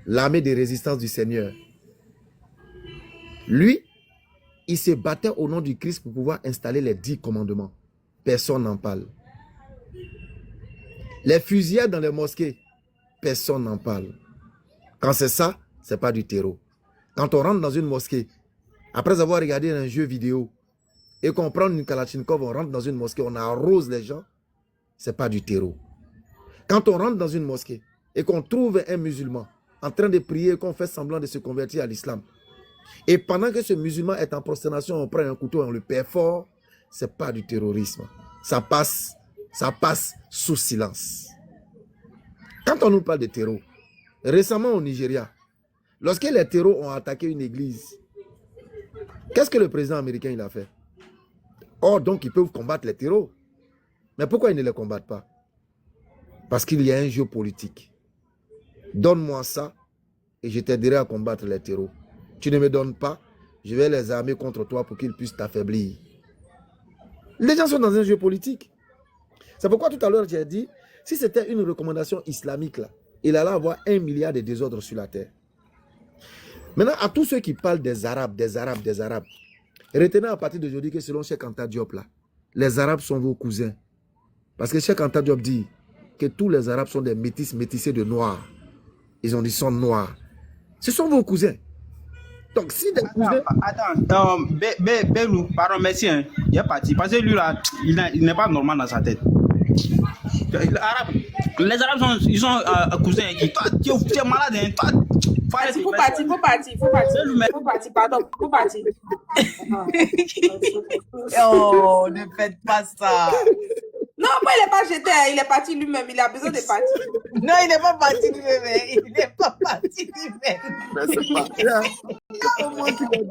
l'armée de résistance du Seigneur. Lui, il se battait au nom du Christ pour pouvoir installer les 10 commandements. Personne n'en parle. Les fusillades dans les mosquées, personne n'en parle. Quand c'est ça, c'est pas du terreau. Quand on rentre dans une mosquée, après avoir regardé un jeu vidéo, et qu'on prend une Kalachnikov, on rentre dans une mosquée, on arrose les gens, c'est pas du terreau. Quand on rentre dans une mosquée et qu'on trouve un musulman en train de prier, qu'on fait semblant de se convertir à l'islam, et pendant que ce musulman est en prosternation, on prend un couteau et on le perfore, ce n'est pas du terrorisme. Ça passe sous silence. Quand on nous parle de terreau, récemment au Nigeria, lorsque les terreaux ont attaqué une église, qu'est-ce que le président américain il a fait? Oh, donc ils peuvent combattre les terreaux. Mais pourquoi ils ne les combattent pas? Parce qu'il y a un jeu politique. Donne-moi ça et je t'aiderai à combattre les terreaux. Tu ne me donnes pas, je vais les armer contre toi pour qu'ils puissent t'affaiblir. Les gens sont dans un jeu politique. C'est pourquoi tout à l'heure j'ai dit, si c'était une recommandation islamique, là, il allait avoir 1 milliard de désordres sur la terre. Maintenant, à tous ceux qui parlent des Arabes, retenez à partir d'aujourd'hui que selon Cheikh Anta Diop, là, les Arabes sont vos cousins. Parce que Cheikh Anta Diop dit que tous les Arabes sont des métissés de noirs. Ils ont dit sont noirs. Ce sont vos cousins. Donc si des cousins... Attends, Belou, pardon, merci, hein. Il est parti. Parce que lui, là, il n'est pas normal dans sa tête. Les Arabes, ils sont cousins. Toi, tu es malade, hein. Toi, faut partir, pardon, faut partir. Oh, ne faites pas ça. Non, moi, il n'est pas jeté, il est parti lui-même, il a besoin de partir. Non, il n'est pas parti lui-même, il n'est pas parti lui-même. Mais c'est pas...